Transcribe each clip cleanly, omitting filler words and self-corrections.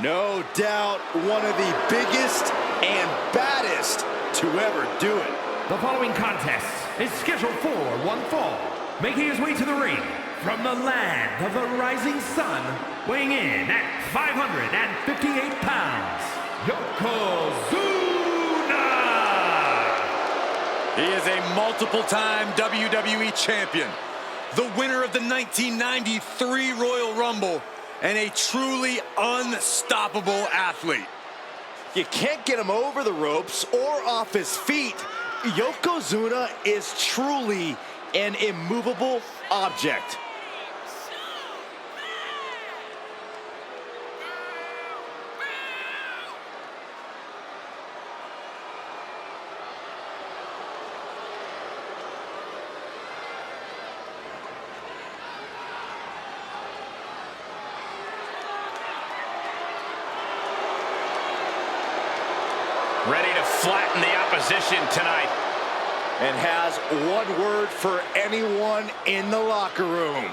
No doubt one of the biggest and baddest to ever do it. The following contest is scheduled for one fall. Making his way to the ring from the land of the rising sun, weighing in at 558 pounds, Yokozuna! He is a multiple-time WWE champion, the winner of the 1993 Royal Rumble, and a truly unstoppable athlete. You can't get him over the ropes or off his feet. Yokozuna is truly an immovable object. Ready to flatten the opposition tonight. And has one word for anyone in the locker room.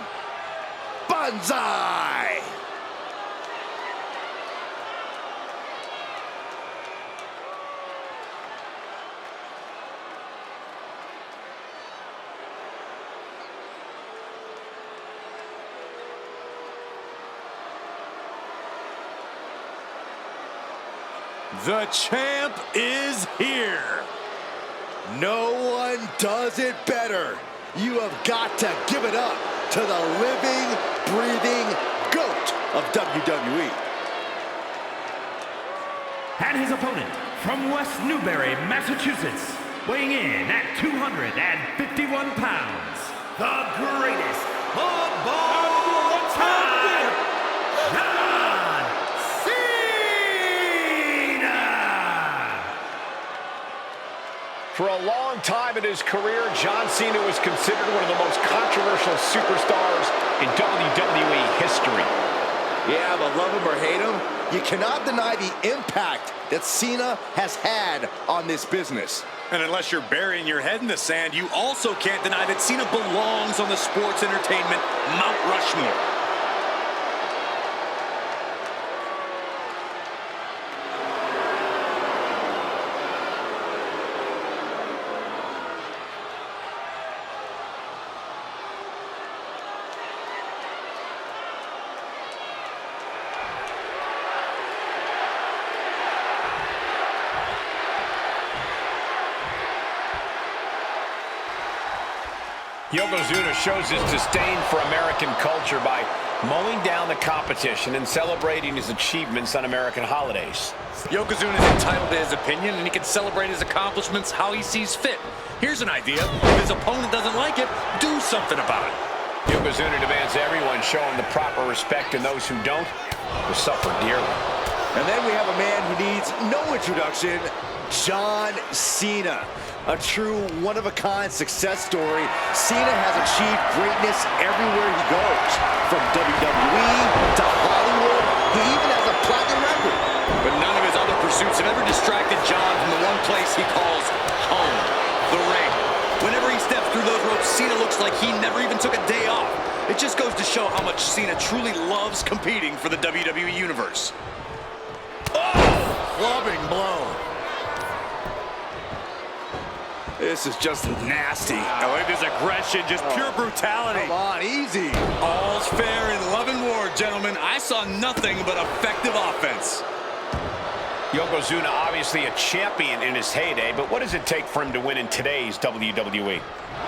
Banzai! The champ is here. No one does it better. You have got to give it up to the living, breathing GOAT of WWE. And his opponent from West Newbury, Massachusetts, weighing in at 251 pounds, the greatest of all time, John Cena! For a long time in his career, John Cena was considered one of the most controversial superstars in WWE history. Yeah, but love him or hate him, you cannot deny the impact that Cena has had on this business. And unless you're burying your head in the sand, you also can't deny that Cena belongs on the sports entertainment Mount Rushmore. Yokozuna shows his disdain for American culture by mowing down the competition and celebrating his achievements on American holidays. Yokozuna is entitled to his opinion, and he can celebrate his accomplishments how he sees fit. Here's an idea. If his opponent doesn't like it, do something about it. Yokozuna demands everyone show him the proper respect, and those who don't will suffer dearly. And then we have a man who needs no introduction, John Cena. A true one-of-a-kind success story. Cena has achieved greatness everywhere he goes. From WWE to Hollywood, he even has a platinum record. But none of his other pursuits have ever distracted John from the one place he calls home, the ring. Whenever he steps through those ropes, Cena looks like he never even took a day off. It just goes to show how much Cena truly loves competing for the WWE Universe. Oh! Clubbing blow. This is just nasty. I like this aggression, just pure brutality. Come on, easy. All's fair in love and war, gentlemen. I saw nothing but effective offense. Yokozuna obviously a champion in his heyday, but what does it take for him to win in today's WWE?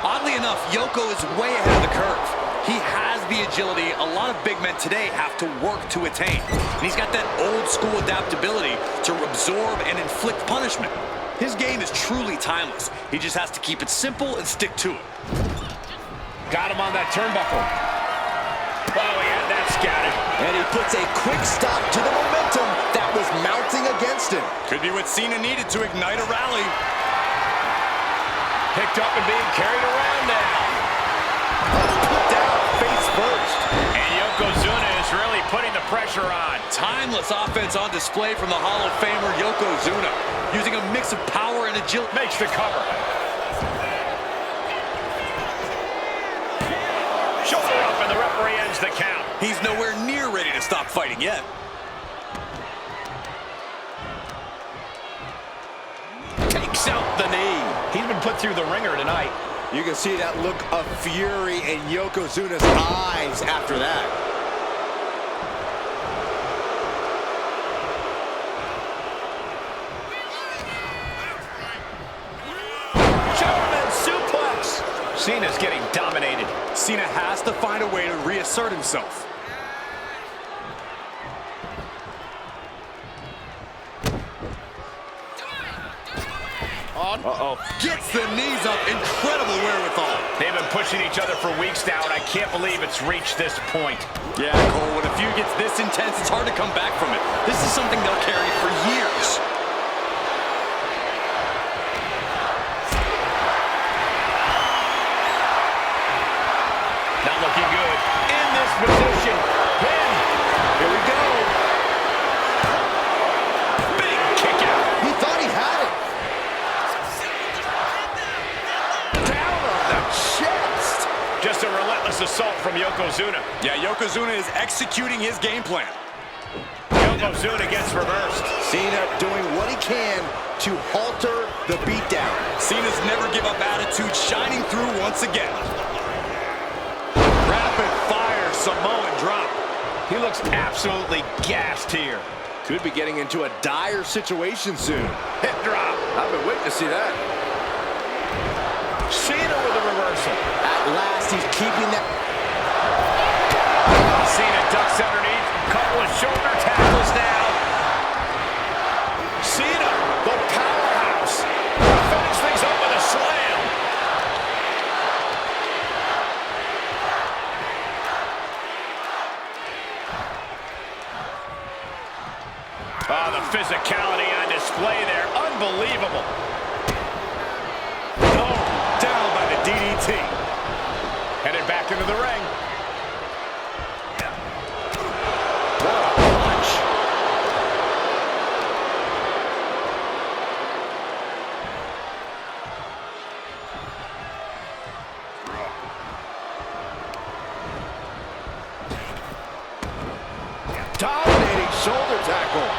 Oddly enough, Yoko is way ahead of the curve. He has the agility a lot of big men today have to work to attain. And he's got that old school adaptability to absorb and inflict punishment. His game is truly timeless. He just has to keep it simple and stick to it. Got him on that turnbuckle. Oh, he had that scattered. And he puts a quick stop to the momentum that was mounting against him. Could be what Cena needed to ignite a rally. Picked up and being carried around now. Put down face first. And Yokozuna is really putting the pressure on. Timeless offense on display from the Hall of Famer Yokozuna, using a mix of power and agility. Makes the cover. Shoulder up, and the referee ends the count. He's nowhere near ready to stop fighting yet. kicks out the knee. He's been put through the ringer tonight. You can see that look of fury in Yokozuna's eyes after that. German suplex. Cena's getting dominated. Cena has to find a way to reassert himself. Uh-oh. Gets the knees up. Incredible wherewithal. They've been pushing each other for weeks now, and I can't believe it's reached this point. Yeah, Cole, when a feud gets this intense, it's hard to come back from it. This is something they'll carry for years. Not looking good. In this position. Pin. Here we go. Big kick out. He thought he had it. Down on the chest. Just a relentless assault from Yokozuna. Yeah, Yokozuna is executing his game plan. Yokozuna gets reversed. Cena doing what he can to halter the beatdown. Cena's never give up attitude, shining through once again. Rapid fire Samoan drop. He looks absolutely gassed here. Could be getting into a dire situation soon. Hip drop. I've been waiting to see that. Cena with a reversal. At last, he's keeping that. Cena ducks underneath. Couple of shoulder tackles now. Cena, the powerhouse. Finish things up with a slam. Oh, the physicality on display there. Unbelievable. Oh, down by the DDT. Headed back into the ring. What a punch. Dominating shoulder tackle.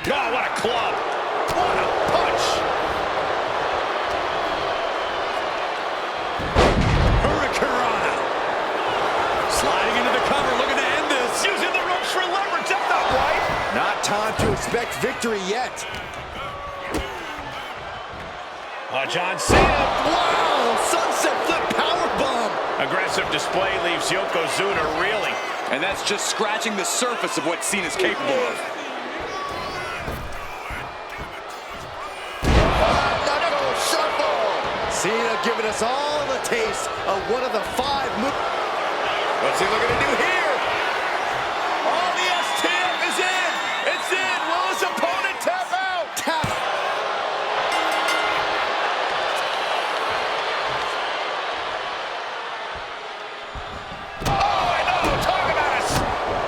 Oh, what a club. What a punch. Hurricanrana. Sliding into the cover, looking to end this. Using the ropes for leverage. That's not right. Not time to expect victory yet. John Cena. Wow, sunset flip powerbomb. Aggressive display leaves Yokozuna reeling. And that's just scratching the surface of what Cena's capable of. Knuckle shuffle. Cena giving us all the taste of one of the 5 moves. What's he looking to do here? Oh, the STF is in. It's in. Will his opponent tap out? Tap.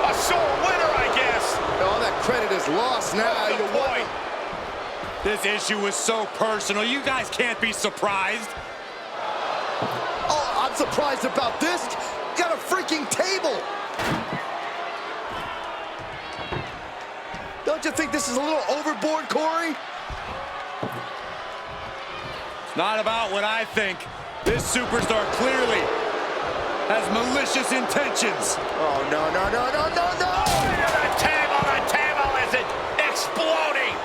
A sore winner, I guess. All that credit is lost now. What's the You won. point? This issue was so personal, you guys can't be surprised. Oh, I'm surprised about this. Got a freaking table. Don't you think this is a little overboard, Corey? It's not about what I think. This superstar clearly has malicious intentions. Oh, no, no, no, no, no, no. The table isn't exploding.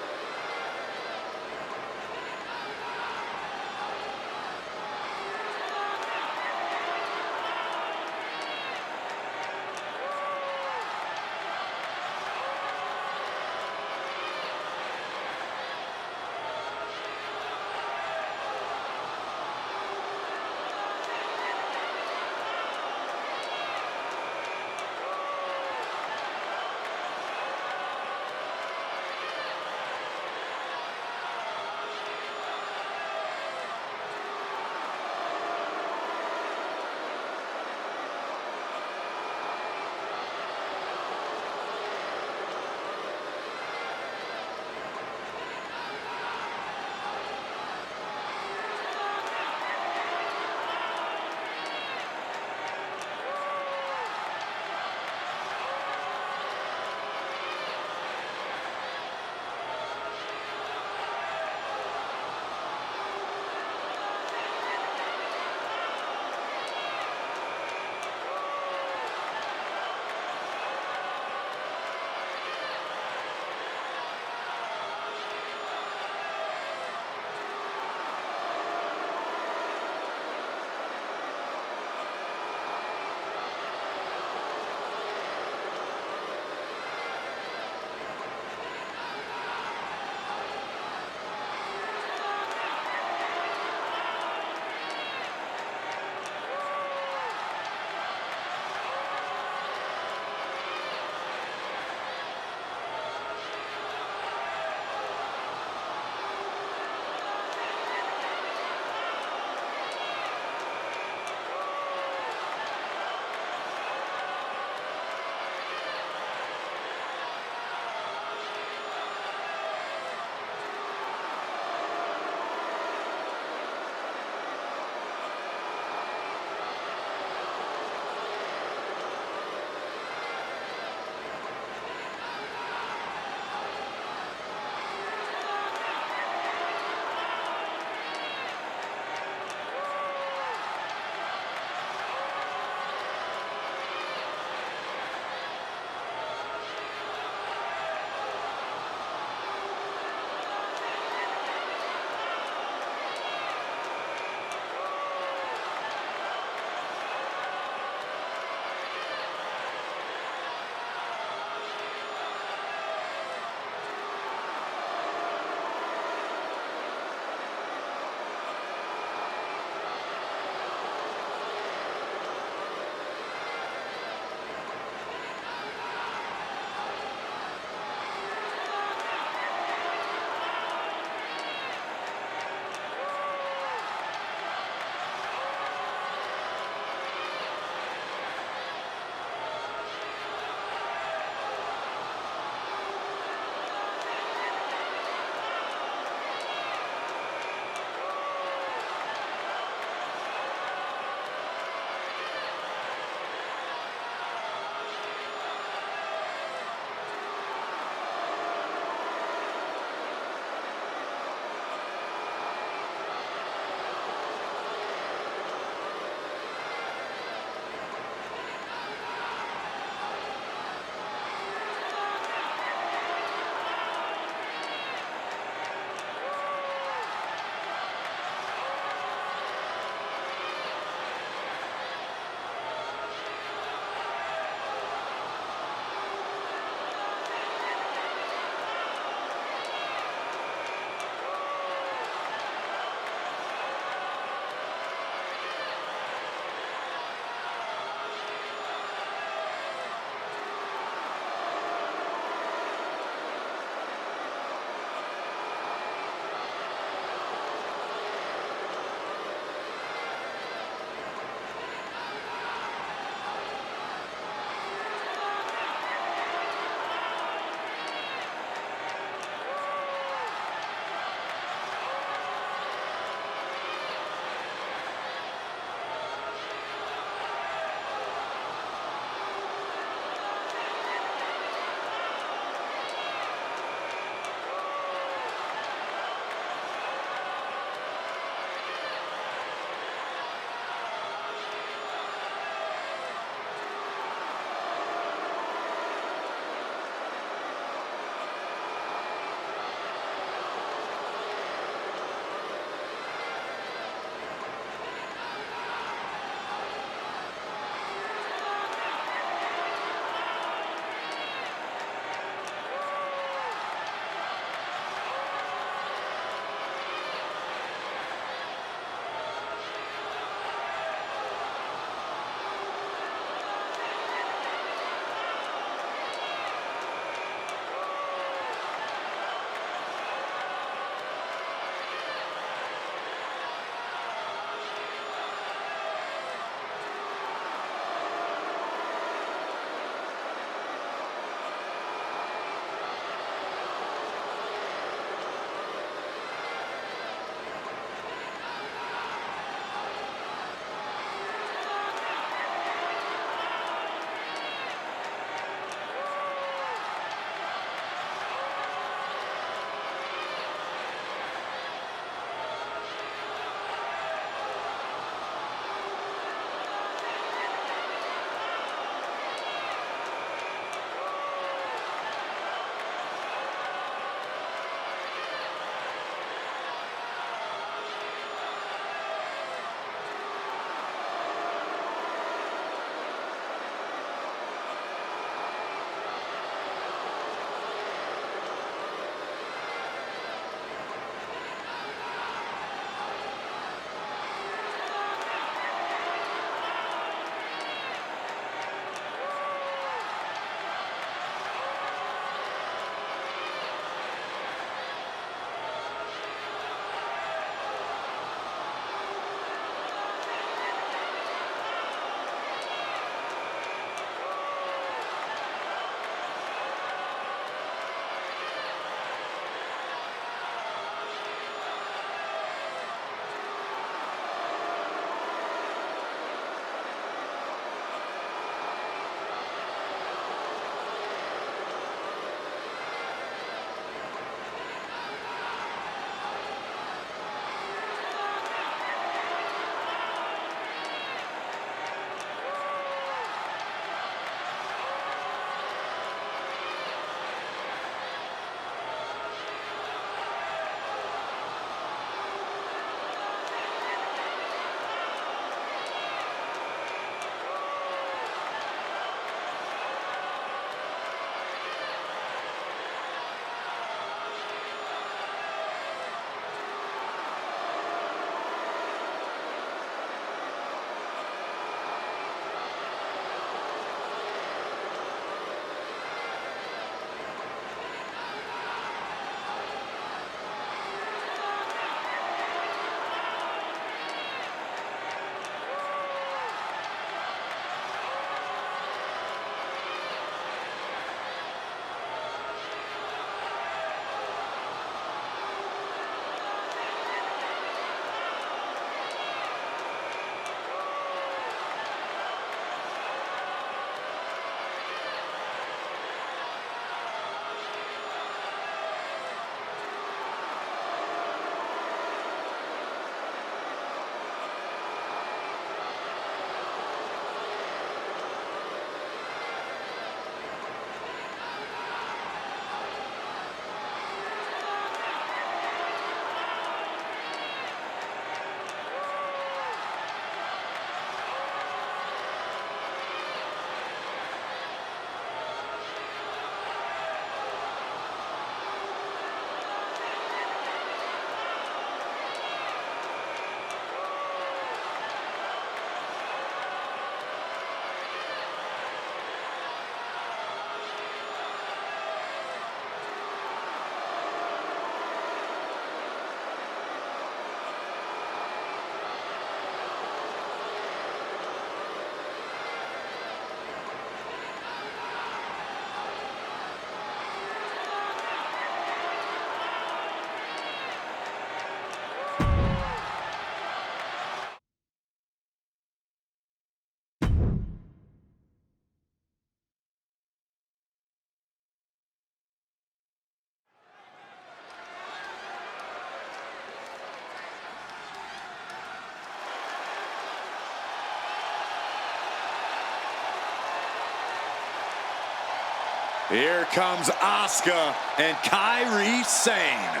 Here comes Asuka and Kairi Sane.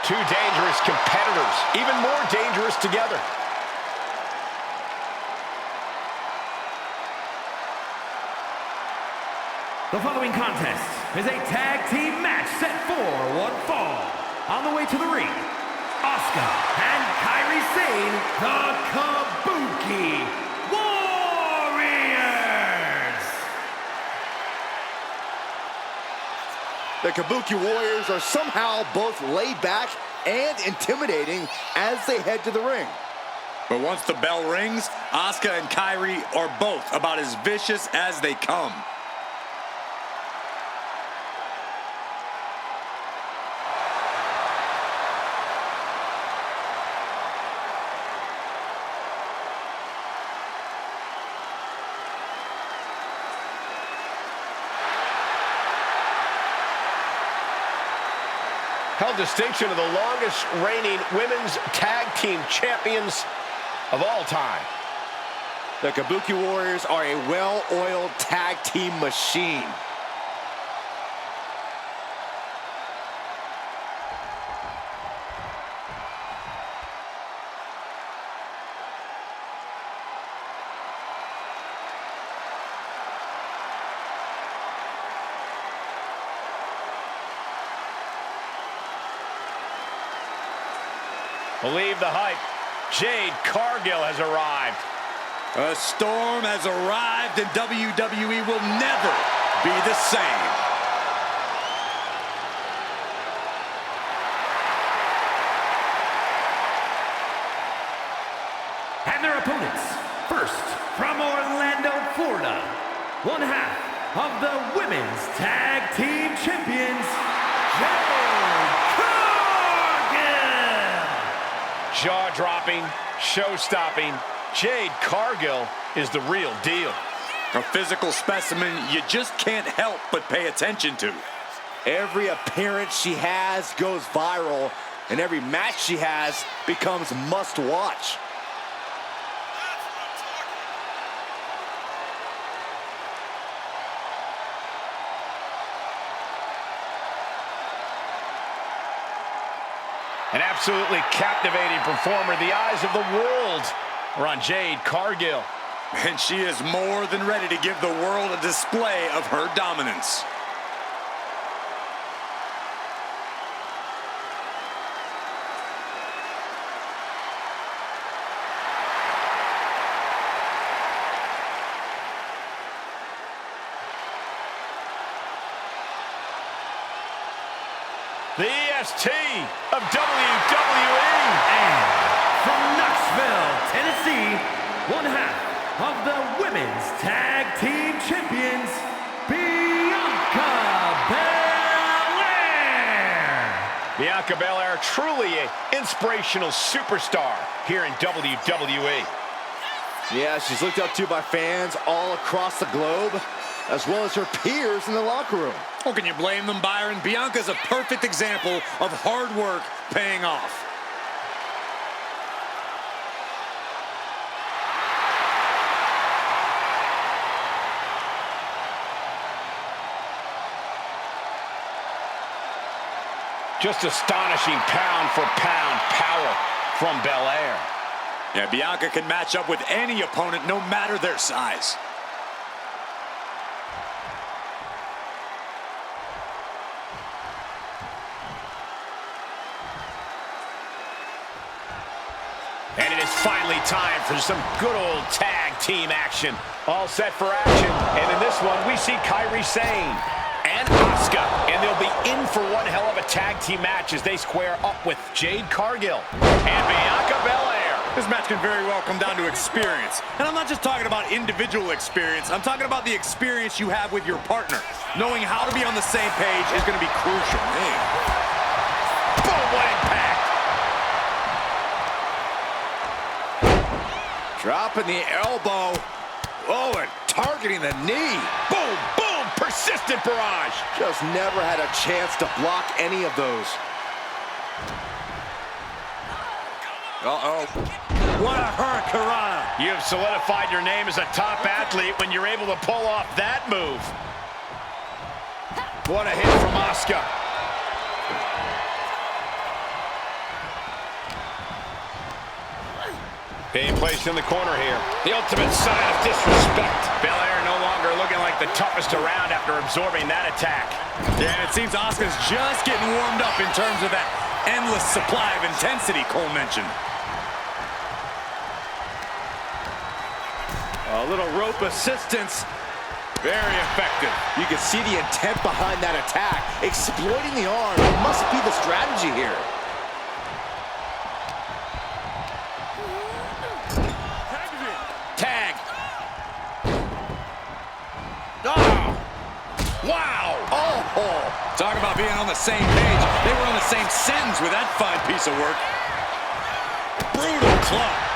Two dangerous competitors, even more dangerous together. The following contest is a tag team match set for one fall. On the way to the ring, Asuka and Kairi Sane, the Kabuki Warriors. The Kabuki Warriors are somehow both laid back and intimidating as they head to the ring. But once the bell rings, Asuka and Kairi are both about as vicious as they come. Held distinction of the longest reigning women's tag team champions of all time. The Kabuki Warriors are a well-oiled tag team machine. Believe the hype. Jade Cargill has arrived. A storm has arrived and WWE will never be the same. And their opponents, first from Orlando, Florida, one half of the Women's Tag Team Champions, Jade Cargill. Jaw-dropping, show-stopping, Jade Cargill is the real deal. A physical specimen you just can't help but pay attention to. Every appearance she has goes viral, and every match she has becomes must-watch. An absolutely captivating performer. The eyes of the world are on Jade Cargill. And she is more than ready to give the world a display of her dominance. The EST of WWE. And from Knoxville, Tennessee, one half of the Women's Tag Team Champions, Bianca Belair. Bianca Belair, truly an inspirational superstar here in WWE. Yeah, she's looked up to by fans all across the globe, as well as her peers in the locker room. Oh, can you blame them, Byron? Bianca's a perfect example of hard work paying off. Just astonishing pound for pound power from Belair. Yeah, Bianca can match up with any opponent, no matter their size. And it is finally time for some good old tag team action. All set for action. And in this one, we see Kairi Sane and Asuka. And they'll be in for one hell of a tag team match as they square up with Jade Cargill and Bianca Belair. This match can very well come down to experience. And I'm not just talking about individual experience. I'm talking about the experience you have with your partner. Knowing how to be on the same page is going to be crucial. Man. Boom, what impact. Dropping the elbow. Oh, and targeting the knee. Boom, boom, persistent barrage. Just never had a chance to block any of those. Uh-oh. What a hurricanrana. You have solidified your name as a top athlete when you're able to pull off that move. What a hit from Asuka. Being placed in the corner here. The ultimate sign of disrespect. Belair no longer looking like the toughest around after absorbing that attack. Yeah, and it seems Asuka's just getting warmed up in terms of that endless supply of intensity Cole mentioned. A little rope assistance. Very effective. You can see the intent behind that attack. Exploiting the arm must be the strategy here. Tag. Oh! Wow! Oh! Talk about being on the same page. They were on the same sentence with that fine piece of work. Brutal club.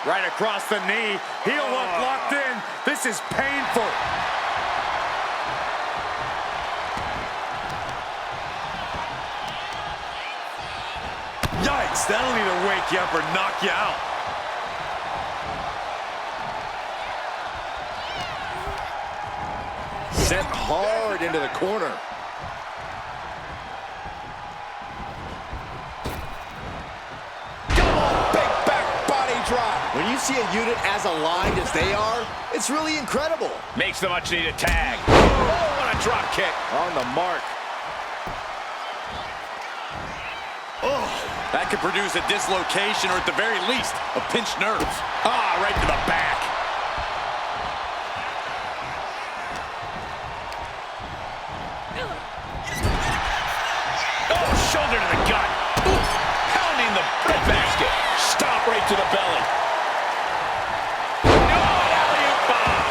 Right across the knee. Heel hook locked in. This is painful. Yikes, that'll either wake you up or knock you out. Sent hard into the corner. Big back body drop. When you see a unit as aligned as they are, it's really incredible. Makes the much needed tag. Oh, what a drop kick. On the mark. Oh, that could produce a dislocation or at the very least, a pinched nerve. Ah, right to the back. Oh, shoulder to the gut. Oof, pounding the breadbasket. Stop right to the belly. Oh, alley-oop bomb.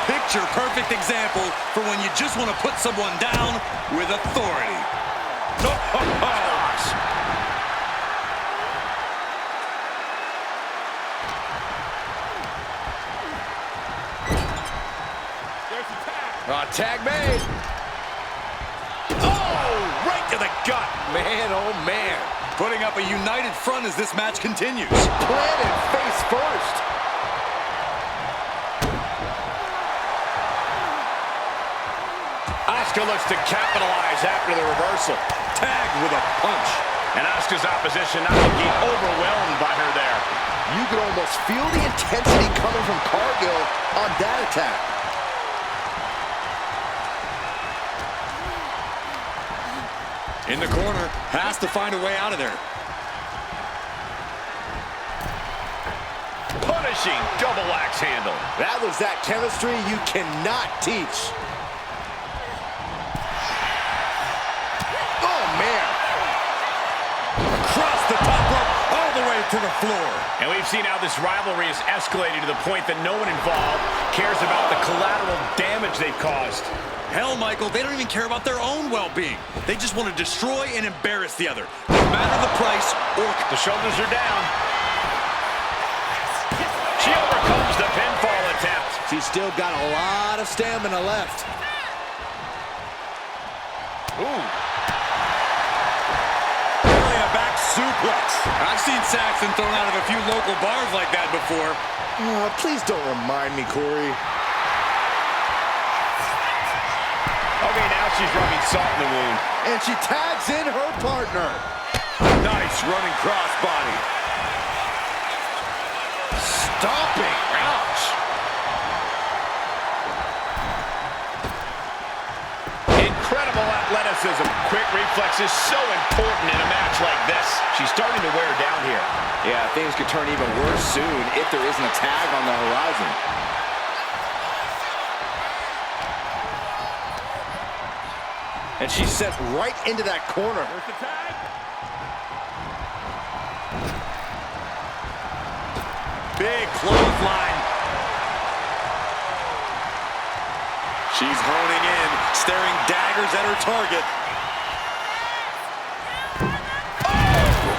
Picture perfect example for when you just want to put someone down with authority. Gosh. Tag made. Oh, right to the gut. Man, oh man. Putting up a united front as this match continues. Planted face first. Asuka looks to capitalize after the reversal. Tagged with a punch. And Asuka's opposition not looking overwhelmed by her there. You could almost feel the intensity coming from Cargill on that attack. In the corner, has to find a way out of there. Punishing double axe handle. That was that chemistry you cannot teach. Oh, man. Across the top rope, all the way to the floor. And we've seen how this rivalry has escalated to the point that no one involved cares about the collateral damage they've caused. Hell, Michael, they don't even care about their own well-being. They just want to destroy and embarrass the other, no matter the price or... The shoulders are down. She overcomes the pinfall attempt. She's still got a lot of stamina left. Ooh. Really a back suplex. I've seen Saxton thrown out of a few local bars like that before. Please don't remind me, Corey. Okay, now she's rubbing salt in the wound. And she tags in her partner. Nice running crossbody. Stomping. Ouch. Incredible athleticism. Quick reflexes so important in a match like this. She's starting to wear down here. Yeah, things could turn even worse soon if there isn't a tag on the horizon. And she's sent right into that corner. There's the tag. Big clothesline. She's honing in, staring daggers at her target. Oh!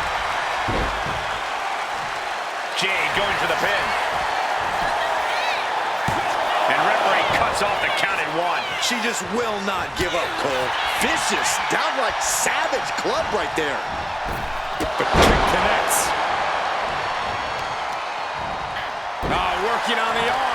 Jade going for the pin. And referee cuts off the count at 1. She just will not give up, Cole. Vicious, downright savage club right there. The kick connects. Ah, working working on the arm.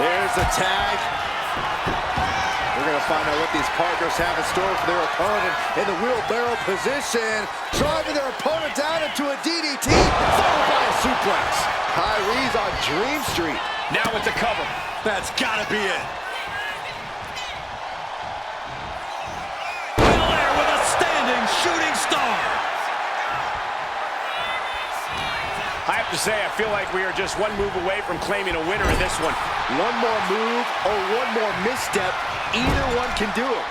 There's the tag. We're going to find out what these partners have in store for their opponent in the wheelbarrow position. Driving their opponent down into a DDT, followed by a suplex. Kyrie's on Dream Street. Now with the cover. That's gotta be it. Belair with a standing shooting star. I have to say, I feel like we are just one move away from claiming a winner in this one. One more move or one more misstep, either one can do it.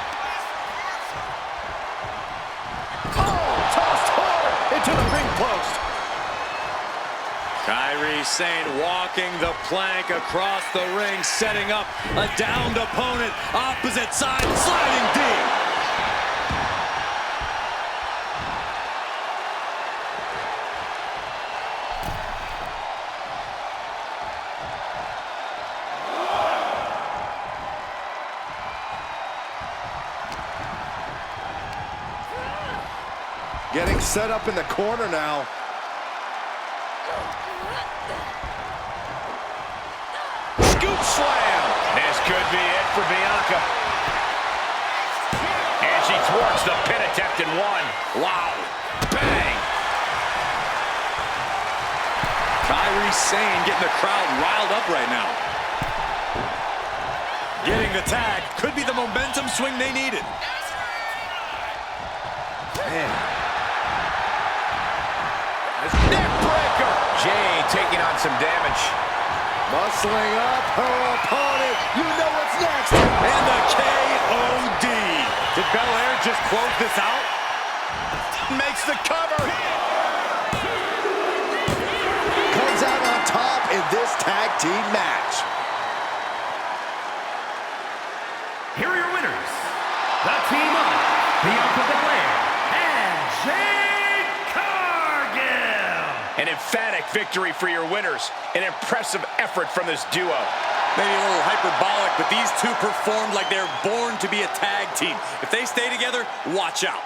Oh, tossed hard into the ring post. Kairi Sane walking the plank across the ring, setting up a downed opponent. Opposite side, sliding D. Getting set up in the corner now. Scoop slam. This could be it for Bianca. And she thwarts the pin attempt in one. Wow. Bang. Kairi Sane getting the crowd riled up right now. Getting the tag could be the momentum swing they needed. Man. Neckbreaker. Jay taking on some damage. Muscling up her opponent. You know what's next. And the KOD. Did Belair just close this out? Makes the cover. Comes out on top in this tag team match. Here are your winners. The team of Bianca Belair and Jade Cargill. An emphatic victory for your winners. An impressive effort from this duo. Maybe a little hyperbolic, but these two performed like they're born to be a tag team. If they stay together, watch out.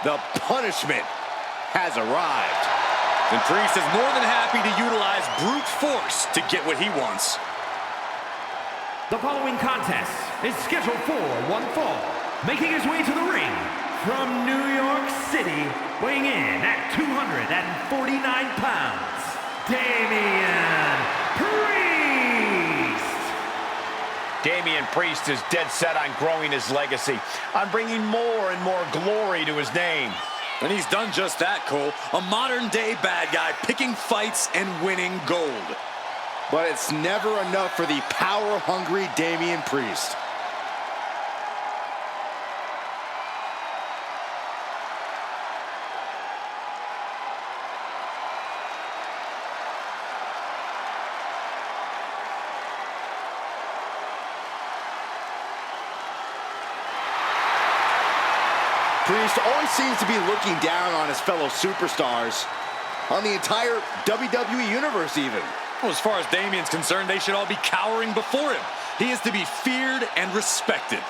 The punishment has arrived. And Priest is more than happy to utilize brute force to get what he wants. The following contest is scheduled for one fall. Making his way to the ring from New York City, weighing in at 249 pounds, Damian Priest. Damian Priest is dead set on growing his legacy, on bringing more and more glory to his name. And he's done just that, Cole. A modern-day bad guy picking fights and winning gold. But it's never enough for the power-hungry Damian Priest. Priest always seems to be looking down on his fellow superstars, on the entire WWE Universe even. Well, as far as Damian's concerned, they should all be cowering before him. He is to be feared and respected.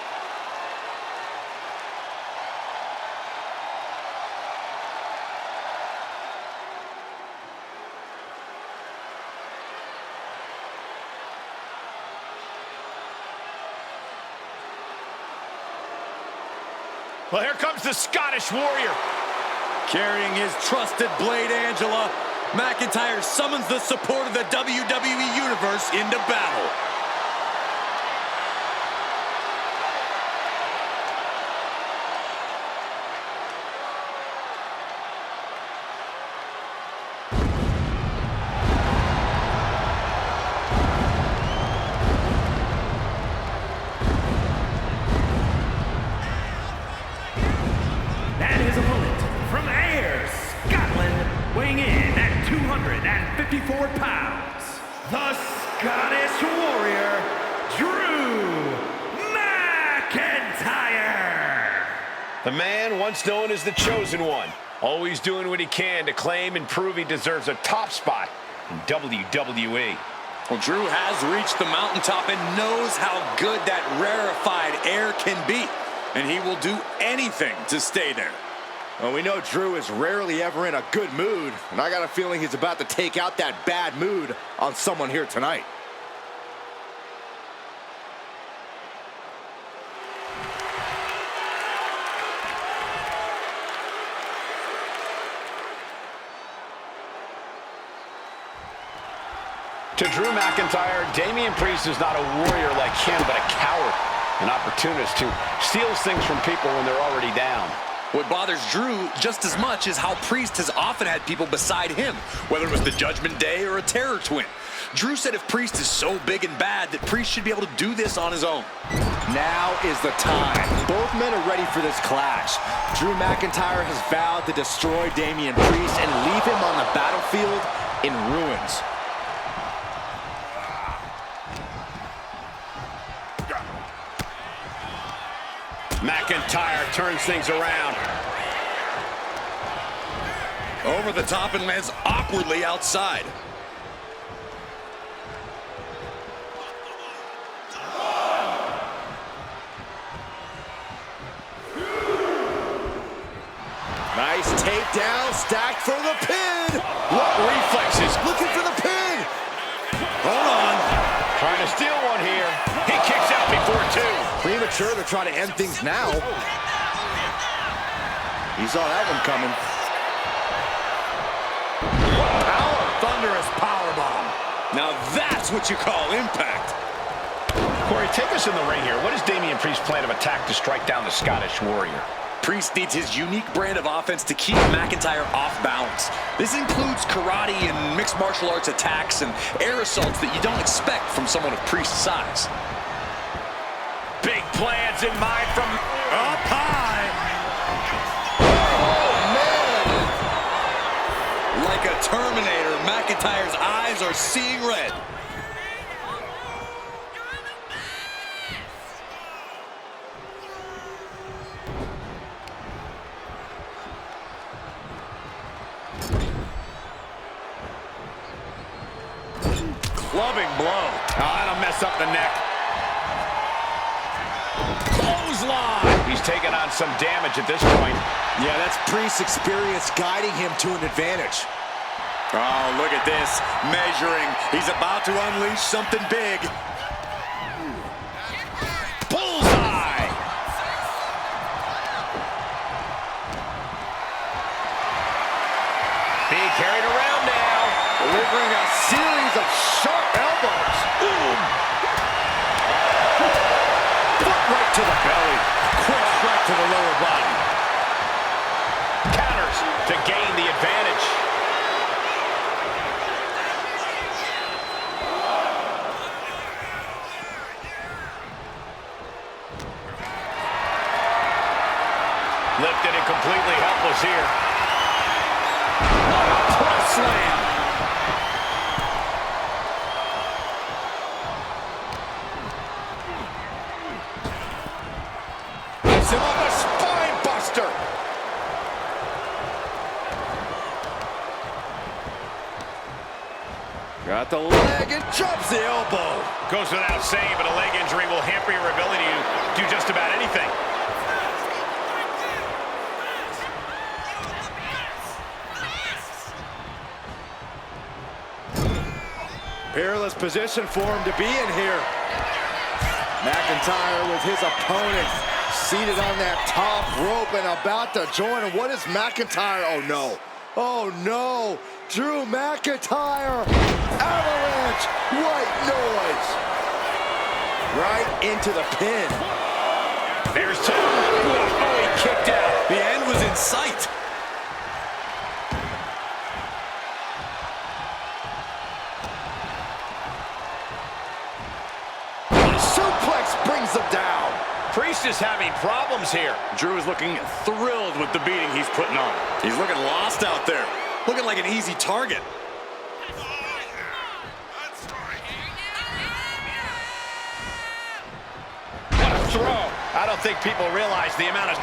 Well, here comes the Scottish Warrior. Carrying his trusted blade, Angela, McIntyre summons the support of the WWE Universe into battle. And his opponent from Ayr, Scotland, weighing in at 254 pounds, the Scottish Warrior, Drew McIntyre. The man once known as the Chosen One, always doing what he can to claim and prove he deserves a top spot in WWE. Well, Drew has reached the mountaintop and knows how good that rarefied air can be. And he will do anything to stay there. Well, we know Drew is rarely ever in a good mood, and I got a feeling he's about to take out that bad mood on someone here tonight. To Drew McIntyre, Damian Priest is not a warrior like him, but a coward, an opportunist who steals things from people when they're already down. What bothers Drew just as much is how Priest has often had people beside him, whether it was the Judgment Day or a Terror Twin. Drew said if Priest is so big and bad that Priest should be able to do this on his own. Now is the time. Both men are ready for this clash. Drew McIntyre has vowed to destroy Damian Priest and leave him on the battlefield in ruins. McIntyre turns things around. Over the top and lands awkwardly outside. Nice takedown, stacked for the pin. What reflexes? Looking for the pin. Hold on. Trying to steal one here. He kicks out before two. Premature to try to end things now. He saw that one coming. Thunderous powerbomb. Now that's what you call impact. Corey, take us in the ring here. What is Damian Priest's plan of attack to strike down the Scottish Warrior? Priest needs his unique brand of offense to keep McIntyre off balance. This includes karate and mixed martial arts attacks and air assaults that you don't expect from someone of Priest's size. Big plans in mind from Up high. Oh, man. Like a Terminator, McIntyre's eyes are seeing red. Clubbing blow. Oh, that'll mess up the neck. Clothesline. He's taken on some damage at this point. Yeah, that's Priest's experience guiding him to an advantage. Oh, look at this. Measuring. He's about to unleash something big. Bullseye! Being carried around now. Delivering a series of sharp elbows. Boom! Foot right to the belly. Quick strike to the lower body. Counters to gain the advantage. Lifted and completely helpless here. What a press slam. Hits him up a spine buster. Got the leg and jumps the elbow. Goes without saying, but a leg injury will hamper your ability to do just about anything. Peerless position for him to be in here. McIntyre with his opponent seated on that top rope and about to join him. What is McIntyre? Oh, no. Oh, no. Drew McIntyre. Avalanche. White noise. Right into the pin. There's two. Oh, he kicked out. The end was in sight. Brings them down. Priest is having problems here. Drew is looking thrilled with the beating he's putting on. He's looking lost out there. Looking like an easy target. What a throw. I don't think people realize the amount of...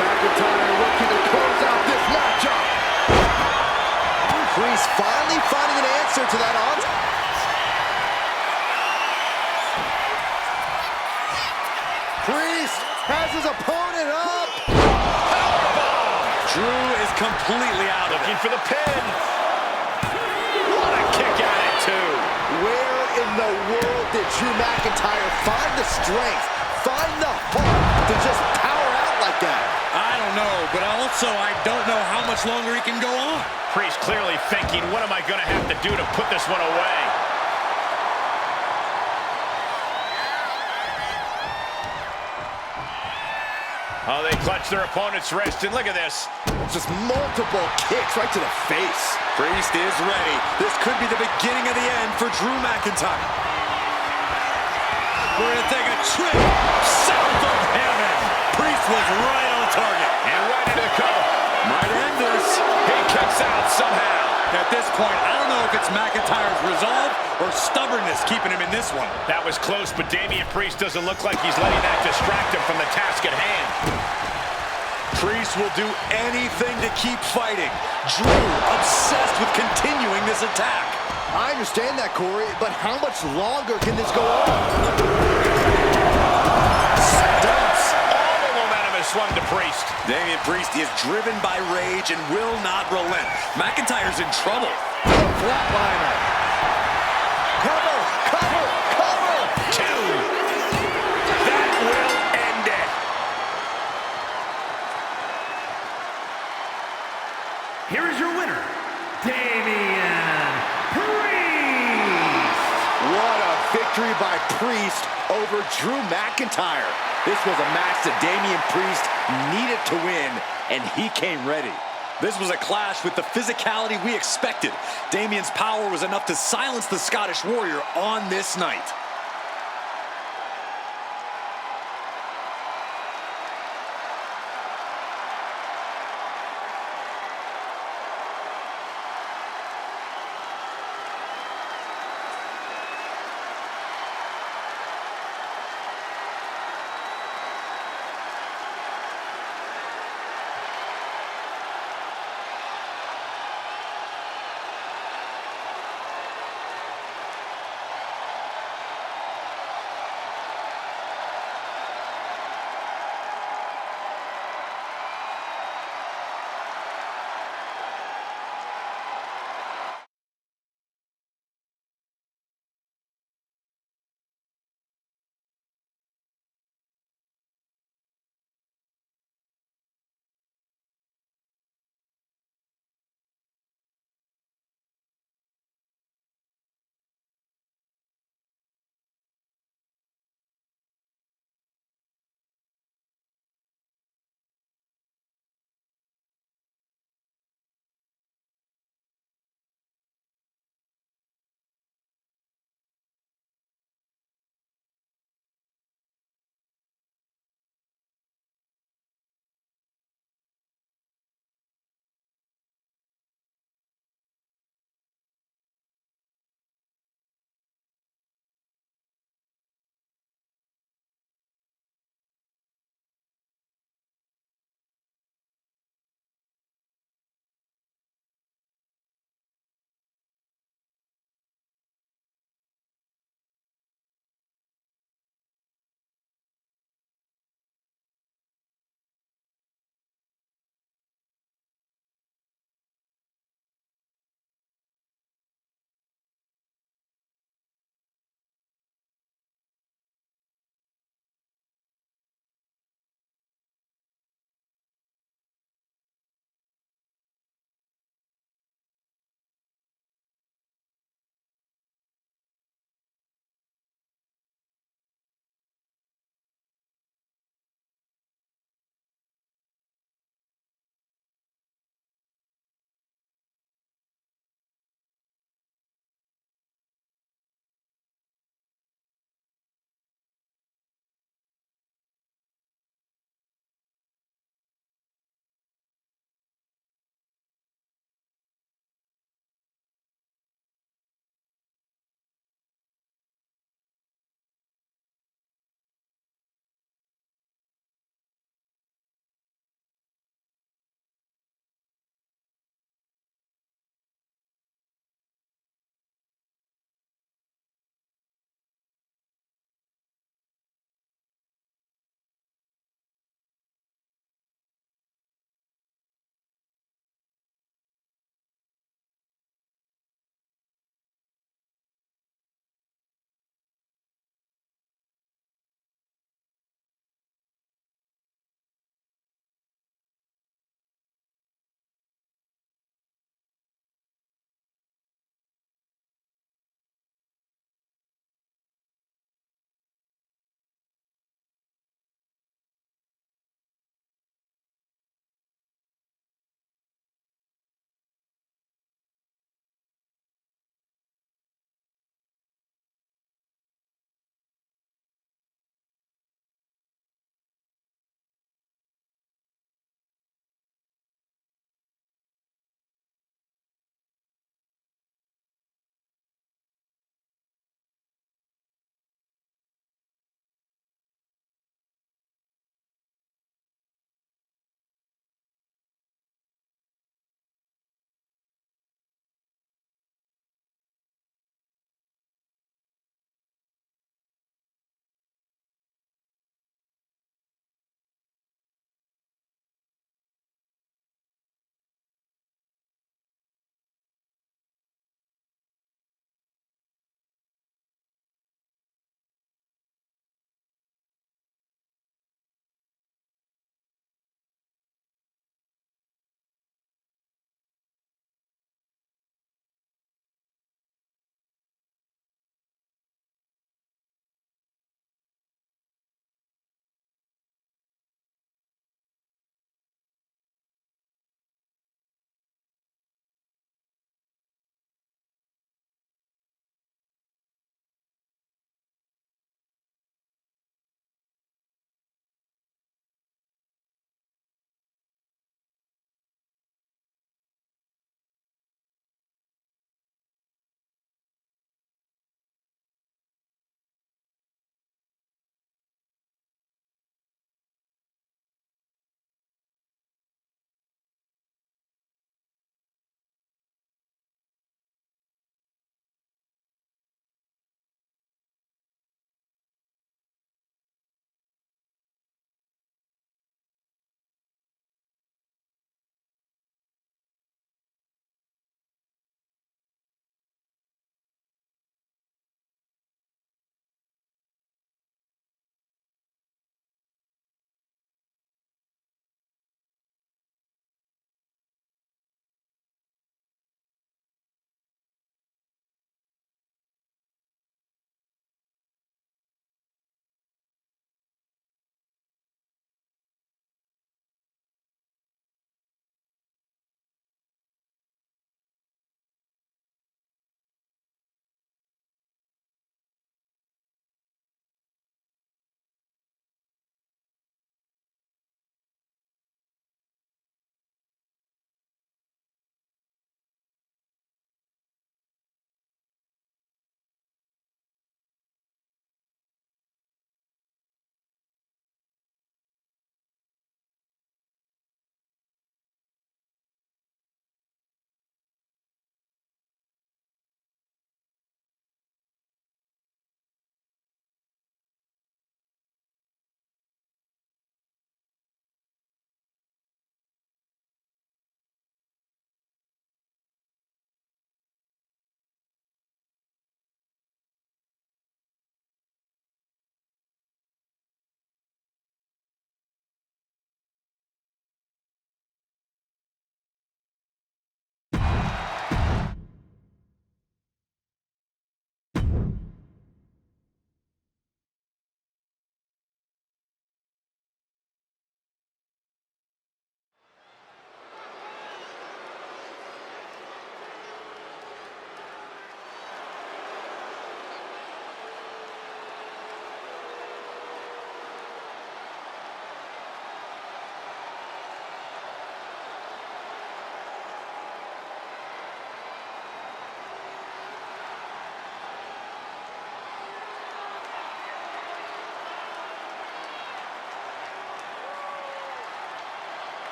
McIntyre looking to close out this matchup. Priest finally finding an answer to that onslaught. Priest has his opponent up. Powerbomb! Drew is completely out of it. Looking for the pin. What a kick at it, too. Where in the world did Drew McIntyre find the strength, find the heart to just power out like that? I don't know, but also I don't know how much longer he can go on. Priest clearly thinking, what am I going to have to do to put this one away? Oh, they clutch their opponent's wrist, and look at this. Just multiple kicks right to the face. Priest is ready. This could be the beginning of the end for Drew McIntyre. We're going to take a trip south of heaven. Priest was right on target. And right into the cover. Might end this. He kicks out somehow. At this point, I don't know if it's McIntyre's resolve or stubbornness keeping him in this one. That was close, but Damian Priest doesn't look like he's letting that distract him from the task at hand. Priest will do anything to keep fighting. Drew obsessed with continuing this attack. I understand that, Corey, but how much longer can this go on? Dumps. All the momentum has swung to Priest. Damian Priest is driven by rage and will not relent. McIntyre's in trouble. Flatliner. Cover, cover, cover. Two. That will end it. Here is your winner, Damian Priest. What a victory by Priest over Drew McIntyre. This was a match that Damian Priest needed to win, and he came ready. This was a clash with the physicality we expected. Damian's power was enough to silence the Scottish Warrior on this night.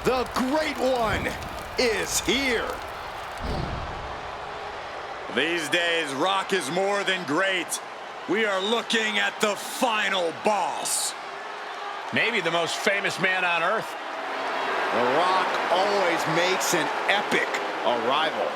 The Great One is here. These days, Rock is more than great. We are looking at the final boss. Maybe the most famous man on earth. The Rock always makes an epic arrival.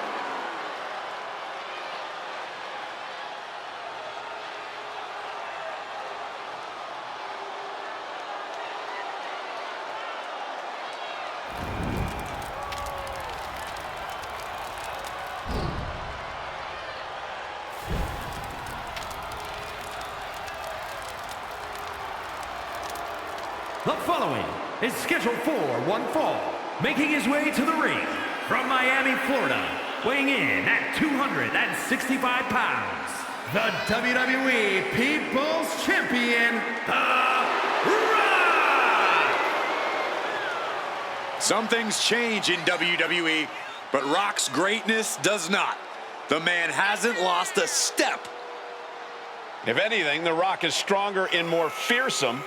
The following is scheduled for one fall, making his way to the ring from Miami, Florida, weighing in at 265 pounds, the WWE People's Champion, The Rock! Some things change in WWE, but Rock's greatness does not. The man hasn't lost a step. If anything, The Rock is stronger and more fearsome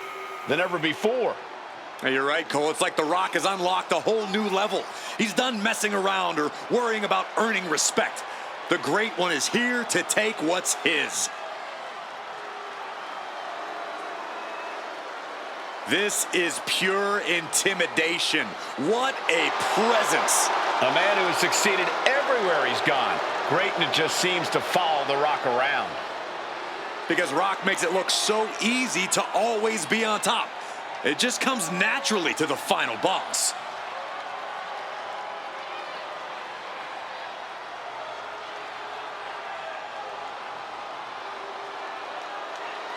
than ever before. Now, you're right, Cole. It's like The Rock has unlocked a whole new level. He's done messing around or worrying about earning respect. The Great One is here to take what's his. This is pure intimidation. What a presence. A man who has succeeded everywhere he's gone. Greatness just seems to follow The Rock around. Because Rock makes it look so easy to always be on top. It just comes naturally to the final boss.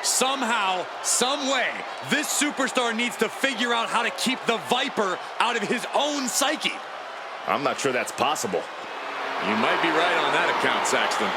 Somehow, some way, this superstar needs to figure out how to keep the Viper out of his own psyche. I'm not sure that's possible. You might be right on that account, Saxton.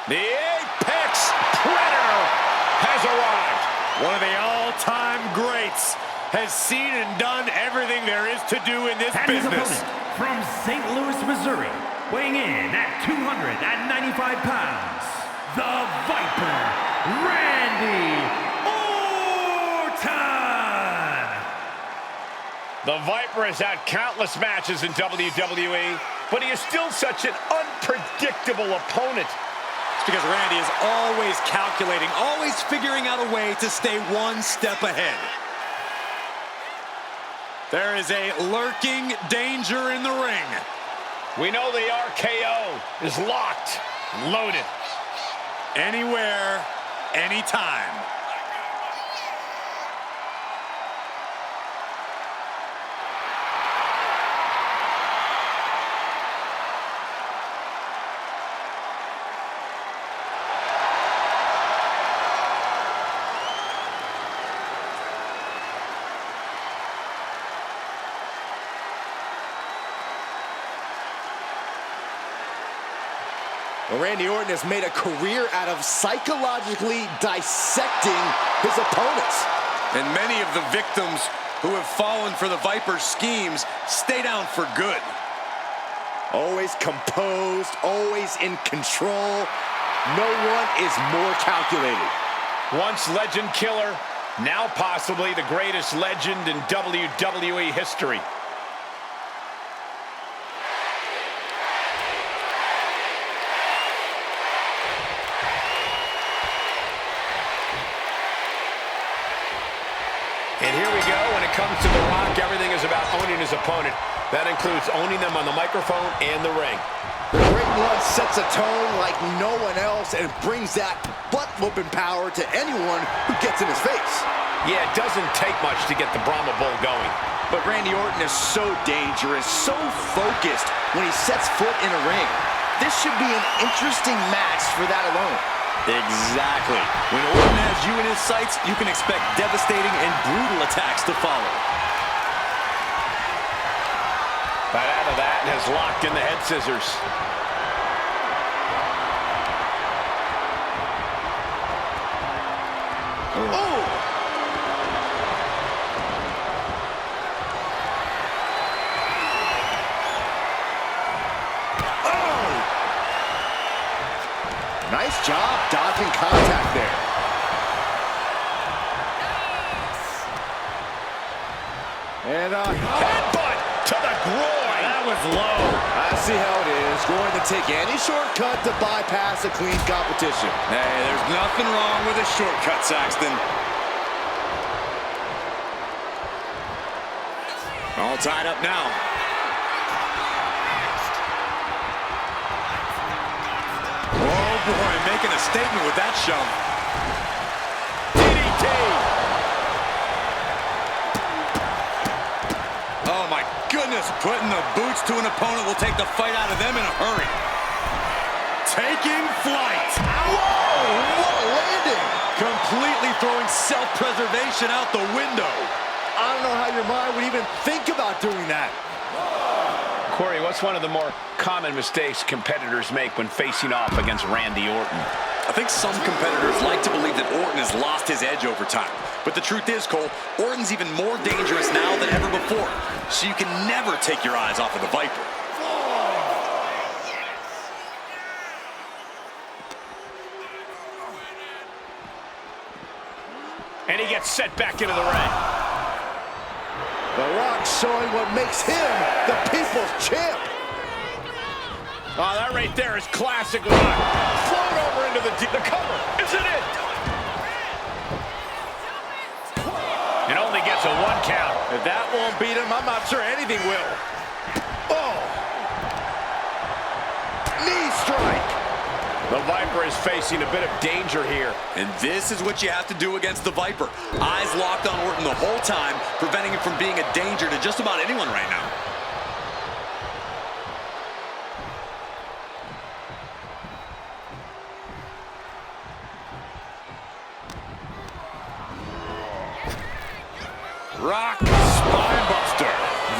The Apex Predator has arrived. One of the all-time greats has seen and done everything there is to do in this And his business. opponent from St. Louis, Missouri, weighing in at 295 pounds, the Viper, Randy Orton! The Viper has had countless matches in WWE, but he is still such an unpredictable opponent. It's because Randy is always calculating, always figuring out a way to stay one step ahead. There is a lurking danger in the ring. We know the RKO is locked and loaded. Anywhere, anytime. Well, Randy Orton has made a career out of psychologically dissecting his opponents. And many of the victims who have fallen for the Viper's schemes stay down for good. Always composed, always in control. No one is more calculated. Once legend killer, now possibly the greatest legend in WWE history. And here we go. When it comes to The Rock, everything is about owning his opponent. That includes owning them on the microphone and the ring. The Great One sets a tone like no one else and brings that butt-whooping power to anyone who gets in his face. Yeah, it doesn't take much to get the Brahma Bull going. But Randy Orton is so dangerous, so focused when he sets foot in a ring. This should be an interesting match for that alone. Exactly. When Orton has you in his sights, you can expect devastating and brutal attacks to follow. Right out of that and has locked in the head scissors. Oh! Nice job dodging contact there. And headbutt to the groin. That was low. I see how it is. Going to take any shortcut to bypass a clean competition. Hey, there's nothing wrong with a shortcut, Saxton. All tied up now. Oh boy, making a statement with that shove. DDT. Oh my goodness, putting the boots to an opponent will take the fight out of them in a hurry. Taking flight. Whoa! What a landing! Completely throwing self-preservation out the window. I don't know how your mind would even think about doing that. Corey, what's one of the more common mistakes competitors make when facing off against Randy Orton? I think some competitors like to believe that Orton has lost his edge over time. But the truth is, Cole, Orton's even more dangerous now than ever before. So you can never take your eyes off of the Viper. And he gets set back into the ring. The Rock showing what makes him the people's champ. Oh, that right there is classic Rock. Float over into the cover. Isn't it? It only gets a 1 count. If that won't beat him, I'm not sure anything will. Oh! Knee strike! The Viper is facing a bit of danger here. And this is what you have to do against the Viper. Eyes locked on Orton the whole time, preventing him from being a danger to just about anyone right now. Rock spinebuster.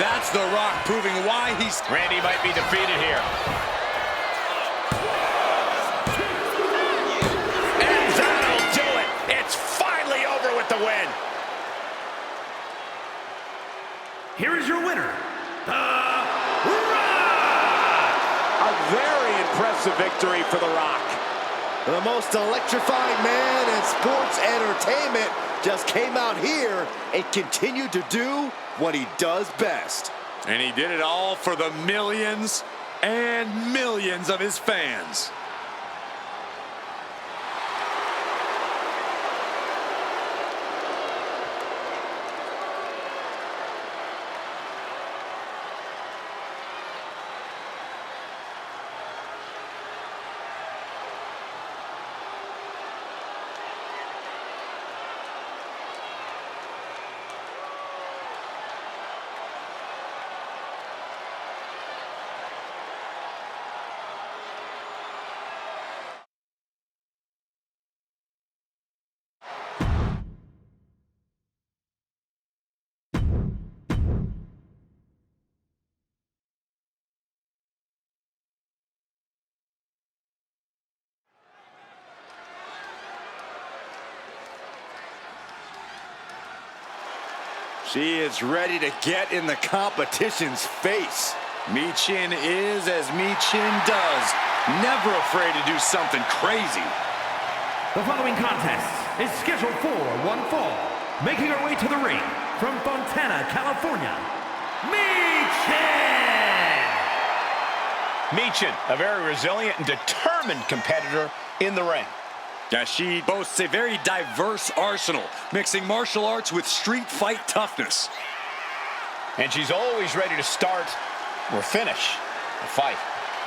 That's the Rock proving why he's... Randy might be defeated here. And that'll do it. It's finally over with the win. Here is your winner, The Rock! A very impressive victory for The Rock. The most electrifying man in sports entertainment just came out here and continued to do what he does best. And he did it all for the millions and millions of his fans. She is ready to get in the competition's face. Michin is as Michin does. Never afraid to do something crazy. The following contest is scheduled for one fall. Making her way to the ring from Fontana, California, Michin! Michin, a very resilient and determined competitor in the ring. Yeah, she boasts a very diverse arsenal, mixing martial arts with street fight toughness. And she's always ready to start or finish a fight.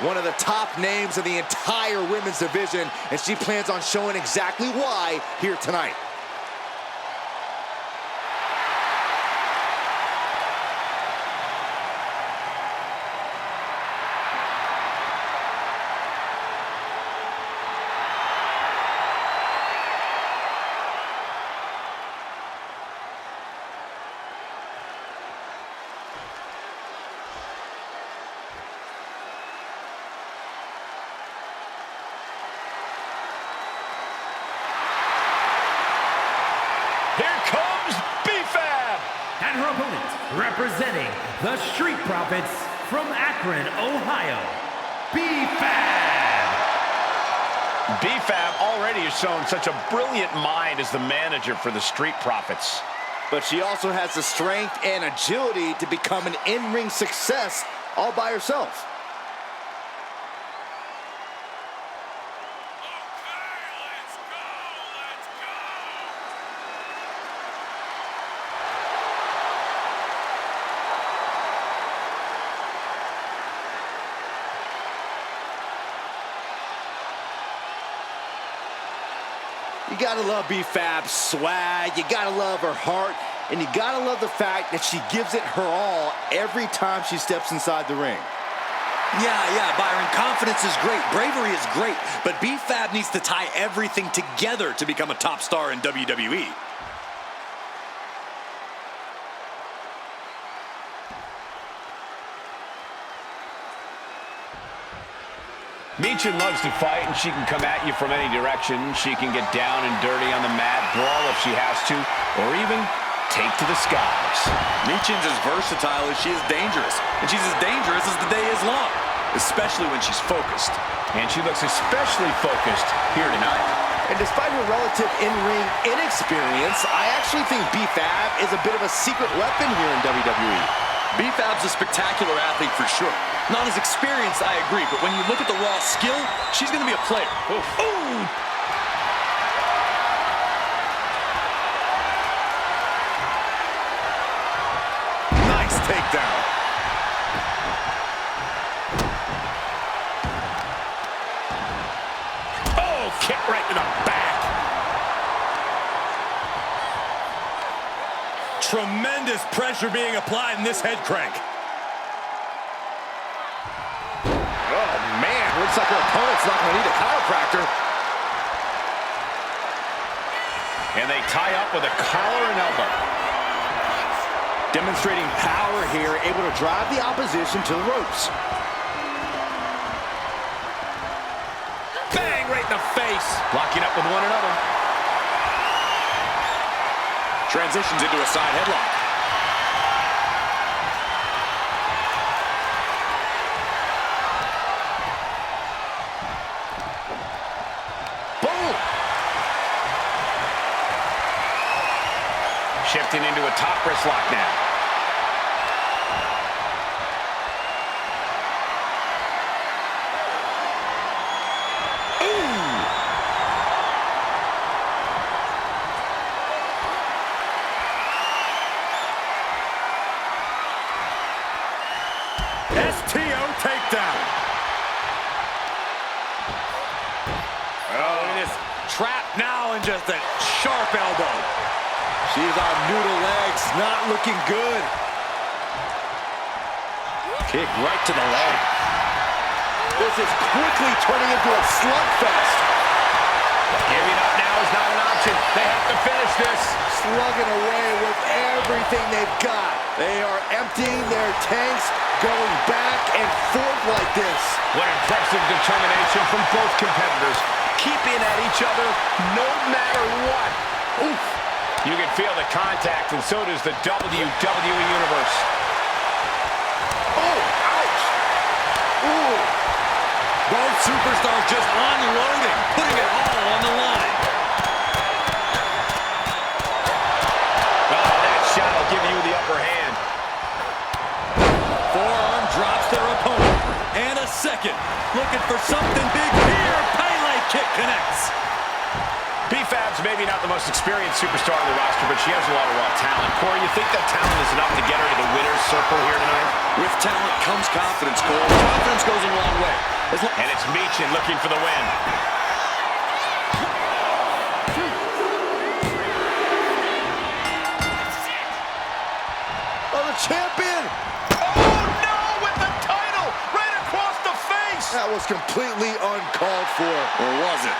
One of the top names in the entire women's division, and she plans on showing exactly why here tonight. Here comes B-Fab. And her opponent, representing the Street Profits from Akron, Ohio, B-Fab. B-Fab already has shown such a brilliant mind as the manager for the Street Profits. But she also has the strength and agility to become an in-ring success all by herself. You gotta love B-Fab's swag, you gotta love her heart, and you gotta love the fact that she gives it her all every time she steps inside the ring. Yeah, Byron, confidence is great, bravery is great, but B-Fab needs to tie everything together to become a top star in WWE. Michin loves to fight, and she can come at you from any direction. She can get down and dirty on the mat, brawl if she has to, or even take to the skies. Michin's as versatile as she is dangerous, and she's as dangerous as the day is long, especially when she's focused. And she looks especially focused here tonight. And despite her relative in-ring inexperience, I actually think B-Fab is a bit of a secret weapon here in WWE. B-Fab's a spectacular athlete for sure. Not as experienced, I agree, but when you look at the raw skill, she's going to be a player. Oof. Ooh! Nice takedown. Oh, kick right to the back. Tremendous pressure being applied in this head crank. Oh, man, looks like her opponent's not going to need a chiropractor. And they tie up with a collar and elbow. Demonstrating power here, able to drive the opposition to the ropes. Bang, right in the face. Locking up with one another. Transitions into a side headlock. Boom! Shifting into a top wrist lock now. STO takedown. Oh, it is Trapped now in just a sharp elbow. She's on noodle legs, not looking good. Kick right to the leg. This is quickly turning into a slugfest. Giving up now is not an option. They have to finish this. Slugging away with everything they've got. They are emptying their tanks, going back and forth like this. What impressive determination from both competitors. Keeping at each other no matter what. Oof. You can feel the contact, and so does the WWE Universe. Oh, ouch. Ooh. Both superstars just unloading, putting it all on the line. Oh, that shot will give you the upper hand. Forearm drops their opponent. And a second. Looking for something big here. Pele kick connects. B-Fab's maybe not the most experienced superstar on the roster, but she has a lot of raw talent. Corey, you think that talent is enough to get her to the winner's circle here tonight? With talent comes confidence, Cole. Confidence goes a long way. And it's Michin looking for the win. Oh, the champion. Oh, no, with the title right across the face. That was completely uncalled for. Or was it?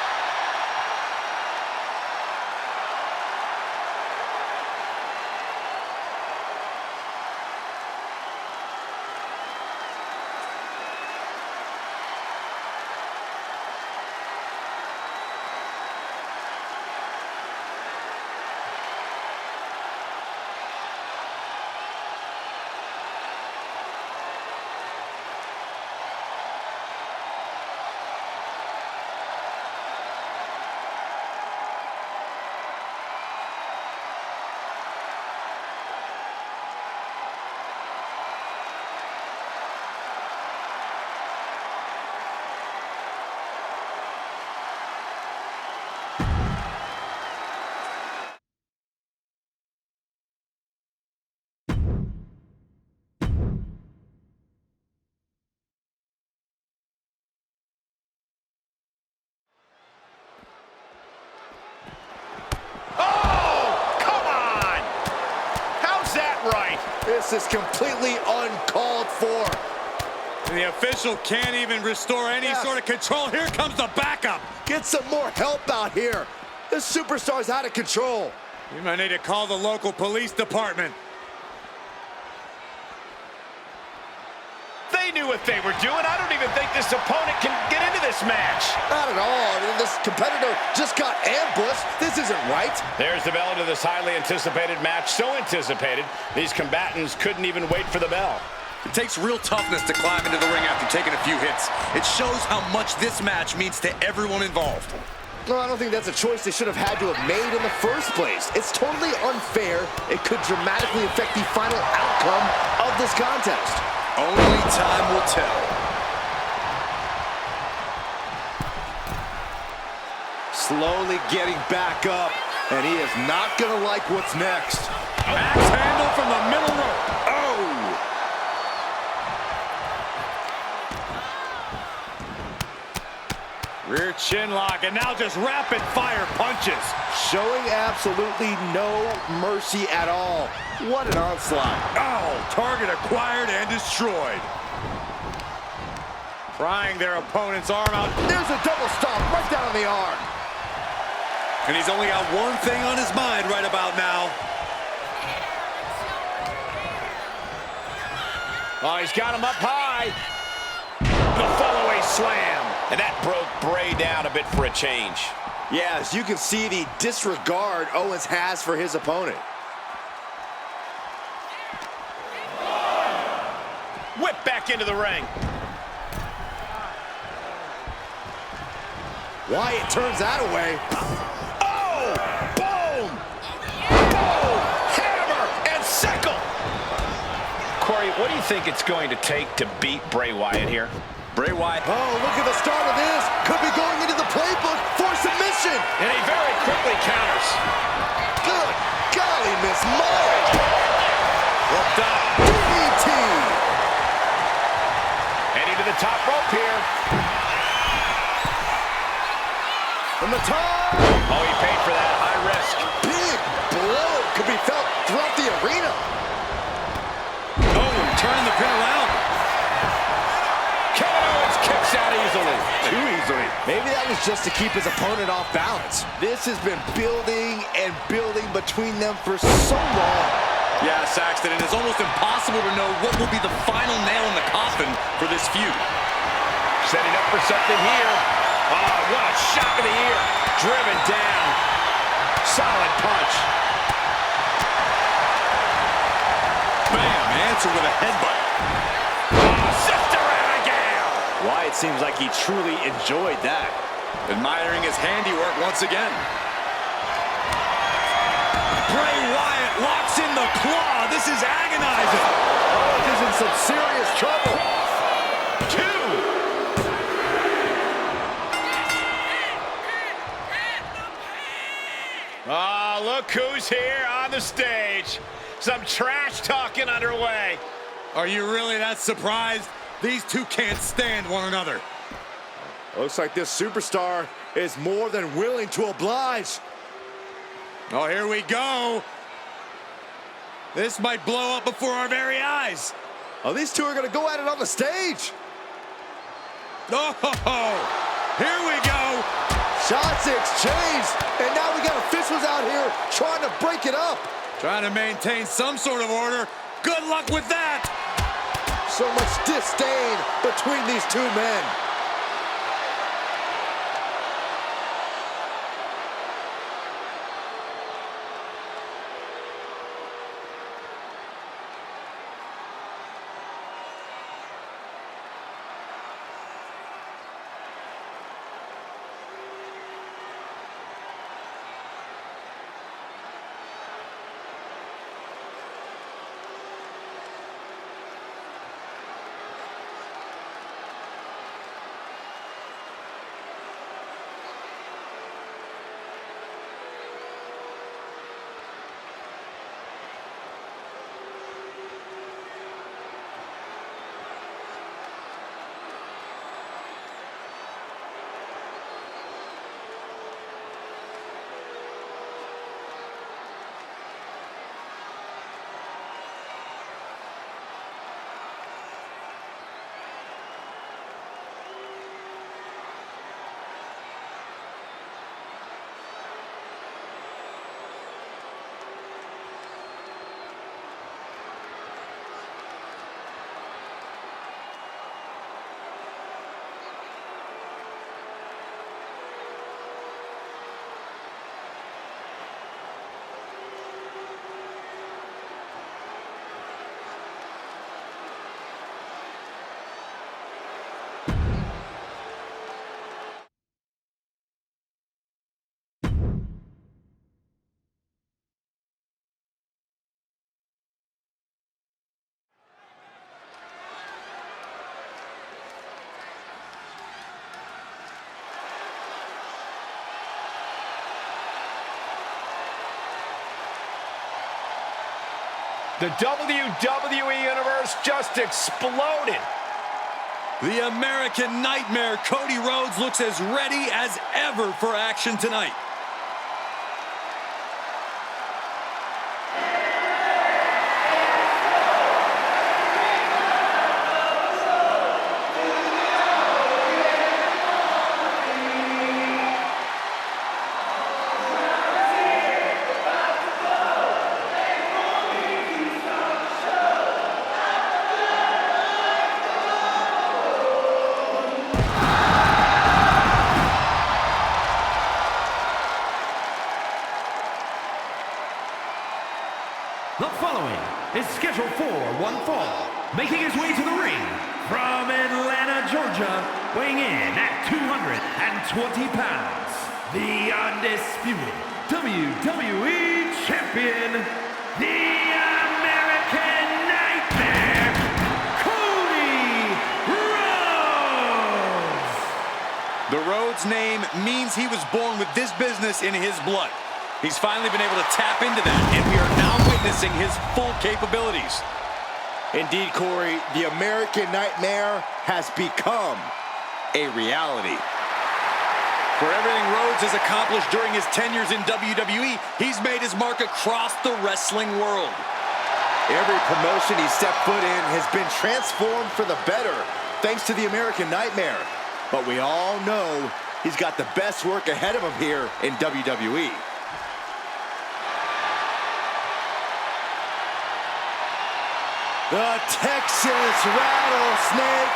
This is completely uncalled for. And the official can't even restore any sort of control. Here comes the backup. Get some more help out here. This superstar's out of control. You might need to call the local police department. They knew what they were doing. I don't even think this opponent can get into this match. Not at all. I mean, this competitor just got ambushed. This isn't right. There's the bell to this highly anticipated match. So anticipated, these combatants couldn't even wait for the bell. It takes real toughness to climb into the ring after taking a few hits. It shows how much this match means to everyone involved. No, I don't think that's a choice they should have had to have made in the first place. It's totally unfair. It could dramatically affect the final outcome of this contest. Only time will tell. Slowly getting back up, and he is not going to like what's next. Axe handle from the middle rope. Oh! Rear chin lock, and now just rapid fire punches. Showing absolutely no mercy at all. What an onslaught. Oh, target acquired and destroyed. Prying their opponent's arm out. There's a double stomp right down on the arm. And he's only got one thing on his mind right about now. Oh, he's got him up high. The follow-away slam. And that broke Bray down a bit for a change. Yes, you can see the disregard Owens has for his opponent. Whip back into the ring. Wyatt turns that away. Oh! Boom! Boom! Hammer and sickle! Corey, what do you think it's going to take to beat Bray Wyatt here? Bray Wyatt. Oh, look at the start of this. Could be going into the playbook for submission. And he very quickly counters. Good golly, Miss Mike. Roped up. DDT. Heading to the top rope here. From the top. Oh, he paid for that. High risk. Big blow could be felt throughout the arena. Oh, turning the pin around. Kevin Owens kicks out easily. Too easily. Maybe that was just to keep his opponent off balance. This has been building and building between them for so long. Yeah, Saxton, and it's almost impossible to know what will be the final nail in the coffin for this feud. Setting up for something here. Oh, what a shock of the ear. Driven down. Solid punch. Bam, answer with a headbutt. Oh, Sister Abigail. Wyatt seems like he truly enjoyed that. Admiring his handiwork once again. Bray Wyatt locks in the claw. This is agonizing. Owens is in some serious trouble. Two. Oh, look who's here on the stage. Some trash talking underway. Are you really that surprised? These two can't stand one another. Looks like this superstar is more than willing to oblige. Oh, here we go. This might blow up before our very eyes. Oh, these two are going to go at it on the stage. Oh, here we go. Shots exchanged, and now we got officials out here trying to break it up. Trying to maintain some sort of order. Good luck with that. So much disdain between these two men. The WWE Universe just exploded. The American Nightmare, Cody Rhodes, looks as ready as ever for action tonight. The following is scheduled for one fall, making his way to the ring from Atlanta, Georgia, weighing in at 220 pounds, the undisputed WWE Champion, the American Nightmare, Cody Rhodes! The Rhodes name means he was born with this business in his blood. He's finally been able to tap into that, and we are now witnessing his full capabilities. Indeed, Corey, the American Nightmare has become a reality. For everything Rhodes has accomplished during his tenures in WWE, he's made his mark across the wrestling world. Every promotion he stepped foot in has been transformed for the better, thanks to the American Nightmare. But we all know he's got the best work ahead of him here in WWE. The Texas Rattlesnake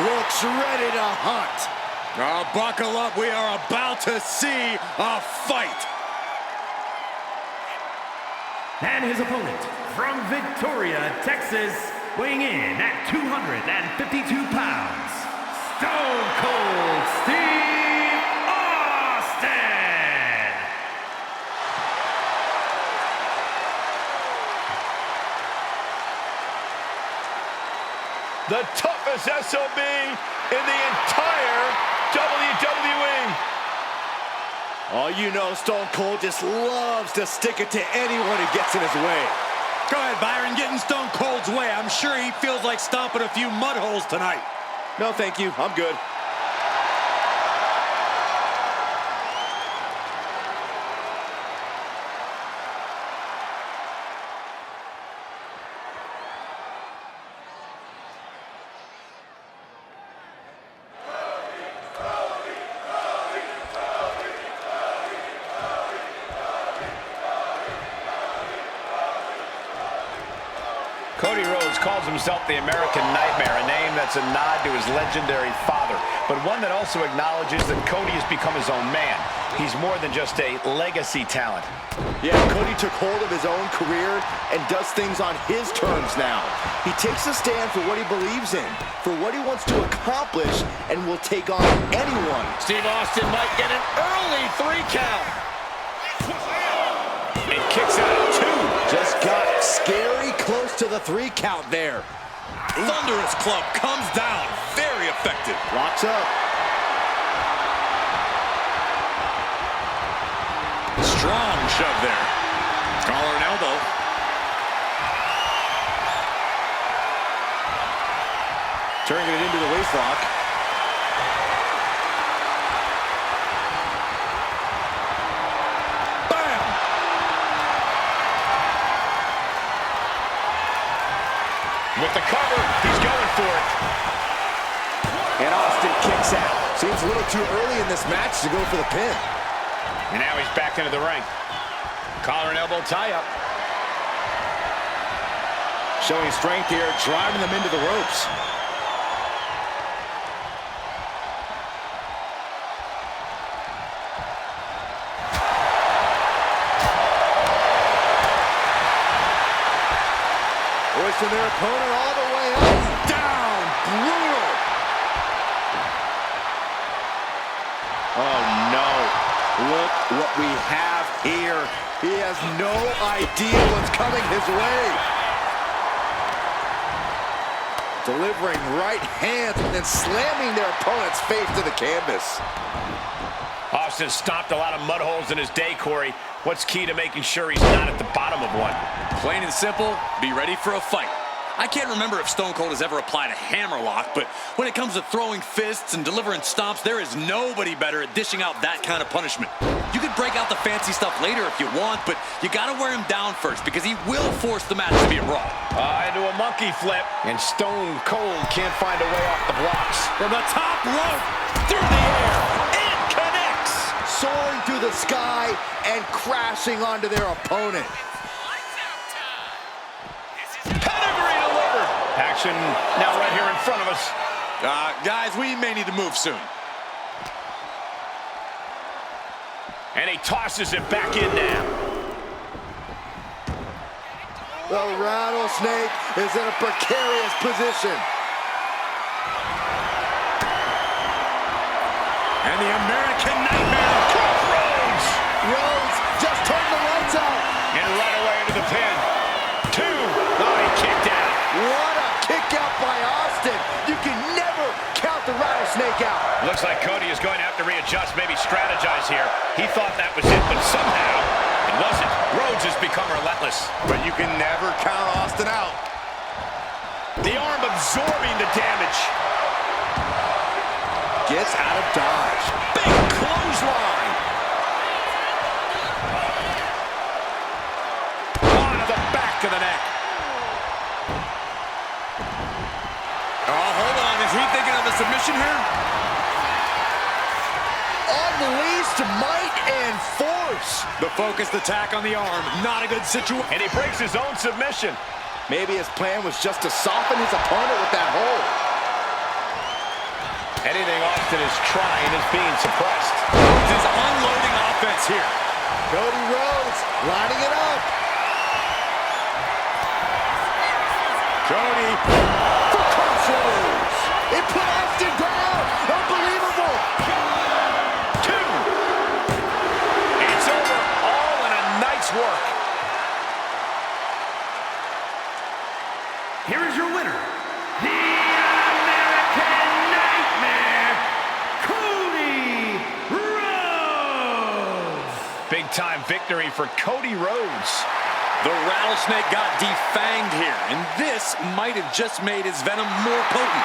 looks ready to hunt. Now buckle up, we are about to see a fight. And his opponent from Victoria, Texas, weighing in at 252 pounds, Stone Cold Steve Austin! The toughest SOB in the entire WWE. Oh, you know Stone Cold just loves to stick it to anyone who gets in his way. Go ahead, Byron, get in Stone Cold's way. I'm sure he feels like stomping a few mud holes tonight. No, thank you. I'm good. Cody Rhodes calls himself the American Nightmare, a name that's a nod to his legendary father, but one that also acknowledges that Cody has become his own man. He's more than just a legacy talent. Yeah, Cody took hold of his own career and does things on his terms now. He takes a stand for what he believes in, for what he wants to accomplish, and will take on anyone. Steve Austin might get an early 3 count. And kicks out at 2. Just got scary close to the 3 count there. Thunderous club comes down. Very effective. Locks up. Strong shove there. Collar and elbow. Turning it into the waistlock. Bam! With the cover, he's going for it. And Austin kicks out. Seems a little too early in this match to go for the pin. And now he's back into the ring. Collar and elbow tie-up. Showing strength here, driving them into the ropes. Hoisting their opponent all the way up. Down. Brutal. Oh, no. Look what we have here. He has no idea what's coming his way. Delivering right hands and then slamming their opponent's face to the canvas. Austin stomped a lot of mud holes in his day, Corey. What's key to making sure he's not at the bottom of one? Plain and simple, be ready for a fight. I can't remember if Stone Cold has ever applied a hammerlock, but when it comes to throwing fists and delivering stomps, there is nobody better at dishing out that kind of punishment. You can break out the fancy stuff later if you want, but you gotta wear him down first because he will force the match to be a brawl. Into a monkey flip, and Stone Cold can't find a way off the blocks. From the top rope, through the air, it connects! Soaring through the sky and crashing onto their opponent. Pedigree delivered. Action now right here in front of us. Guys, we may need to move soon. And he tosses it back in now. The Rattlesnake is in a precarious position. And the American Nightmare, Rhodes! Rhodes just turned the lights out. And right away into the pin. 2. Oh, he kicked out. What a kick out by Austin. You can never count the Rattlesnake out. Looks like Cody is going to have to readjust, maybe strategize here. He thought that was it, but somehow it wasn't. Rhodes has become relentless. But you can never count Austin out. The arm absorbing the damage. Gets out of dodge. Big clothesline. Onto the back of the neck. Oh, hold on. Is he thinking of a submission here? Unleashed might and force. The focused attack on the arm. Not a good situation. And he breaks his own submission. Maybe his plan was just to soften his opponent with that hold. Anything Austin is trying is being suppressed. Rhodes is unloading offense here. Cody Rhodes lining it up. Cody. For crossroads. It put Austin down. Unbelievable. 2. It's over, all in a night's work. Here is your winner, the American Nightmare, Cody Rhodes. Big-time victory for Cody Rhodes. The Rattlesnake got defanged here, and this might have just made his venom more potent.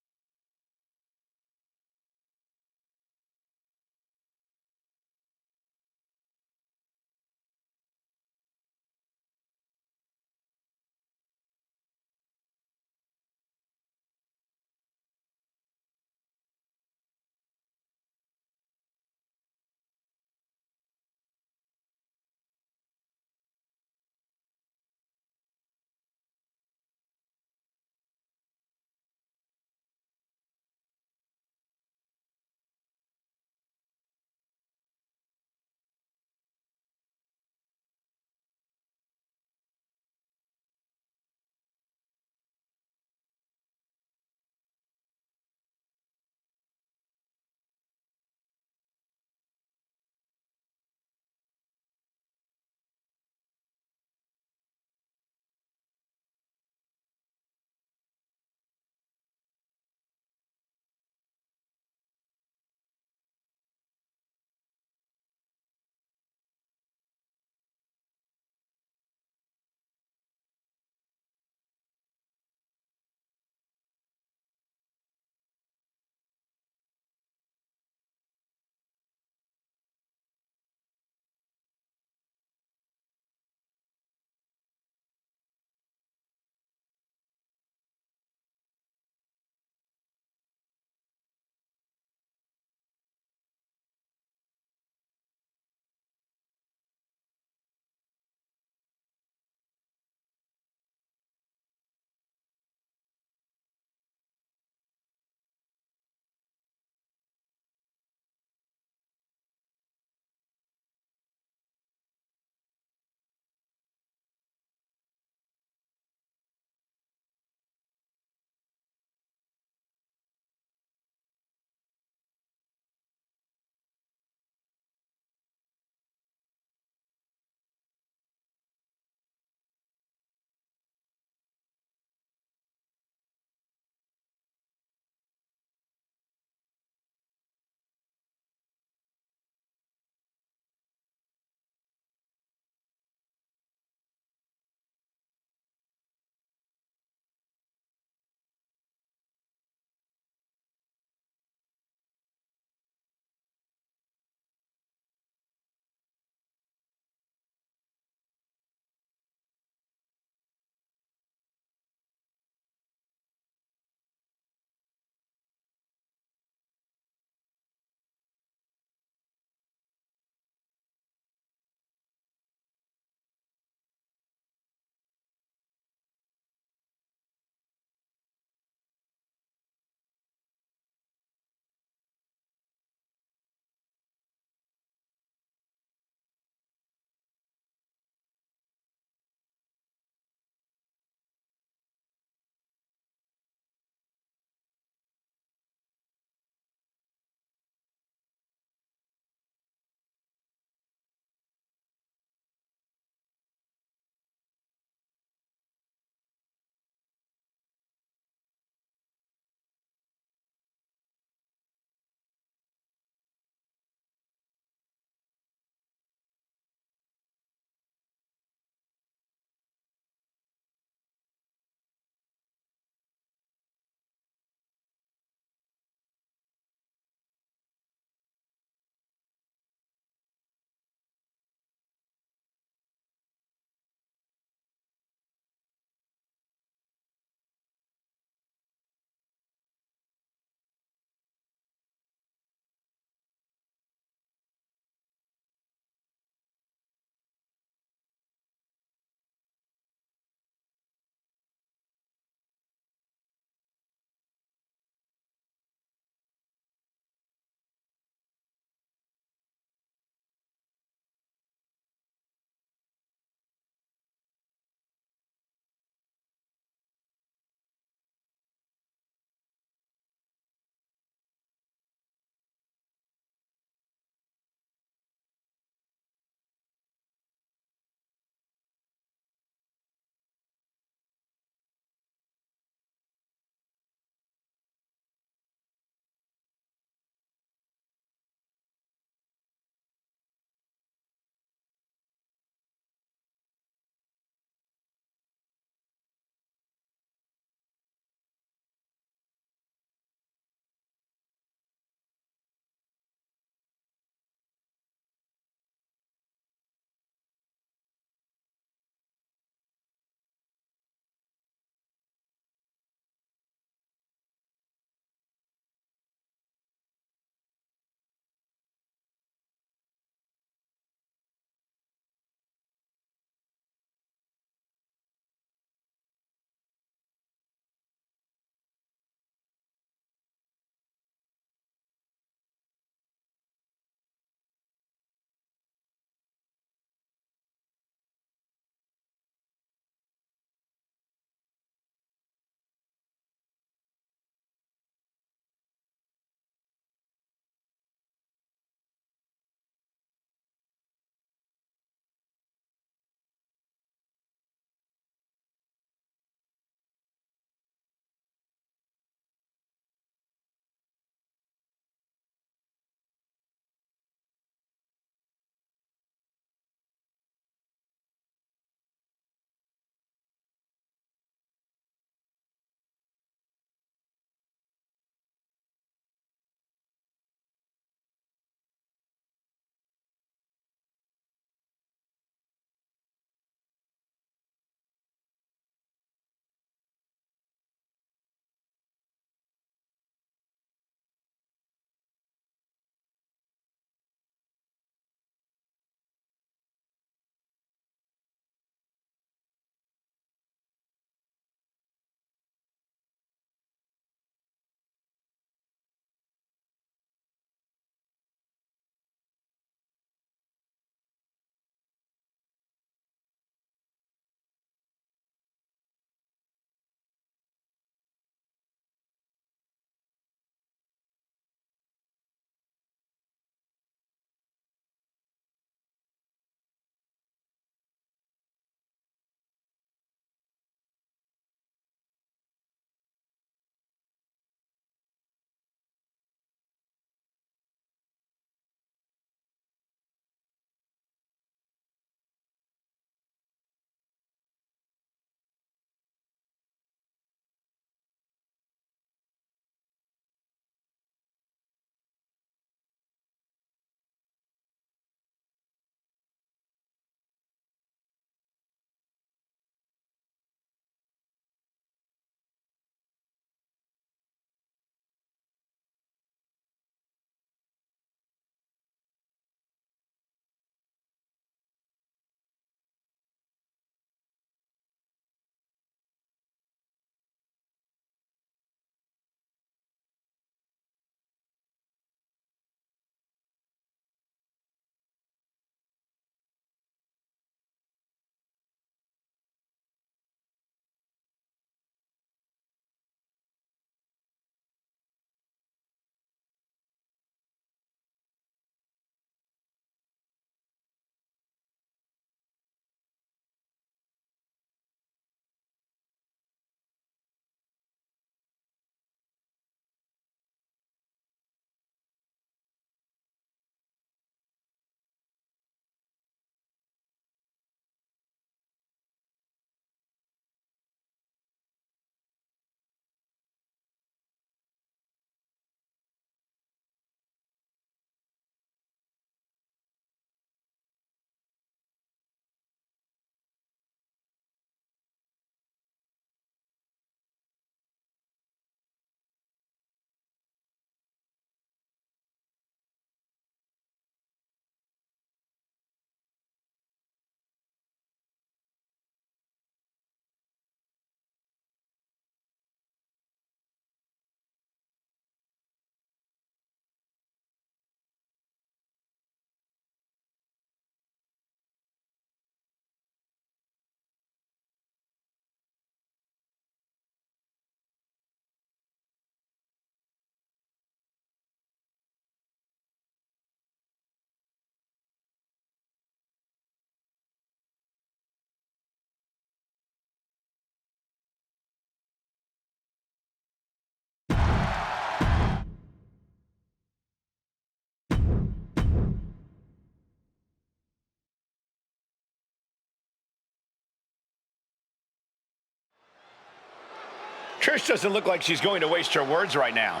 Trish doesn't look like she's going to waste her words right now.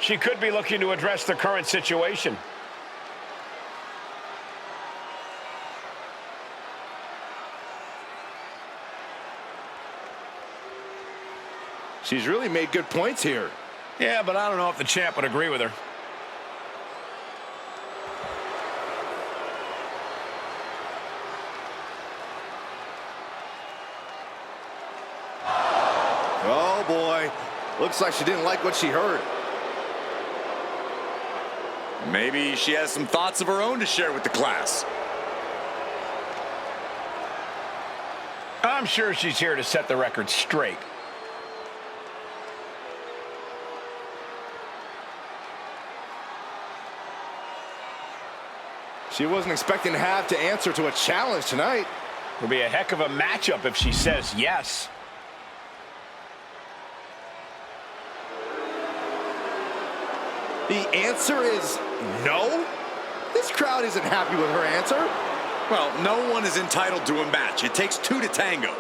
She could be looking to address the current situation. She's really made good points here. Yeah, but I don't know if the champ would agree with her. Oh, boy. Looks like she didn't like what she heard. Maybe she has some thoughts of her own to share with the class. I'm sure she's here to set the record straight. She wasn't expecting to have to answer to a challenge tonight. It'll be a heck of a matchup if she says yes. The answer is no? This crowd isn't happy with her answer. Well, no one is entitled to a match. It takes two to tango.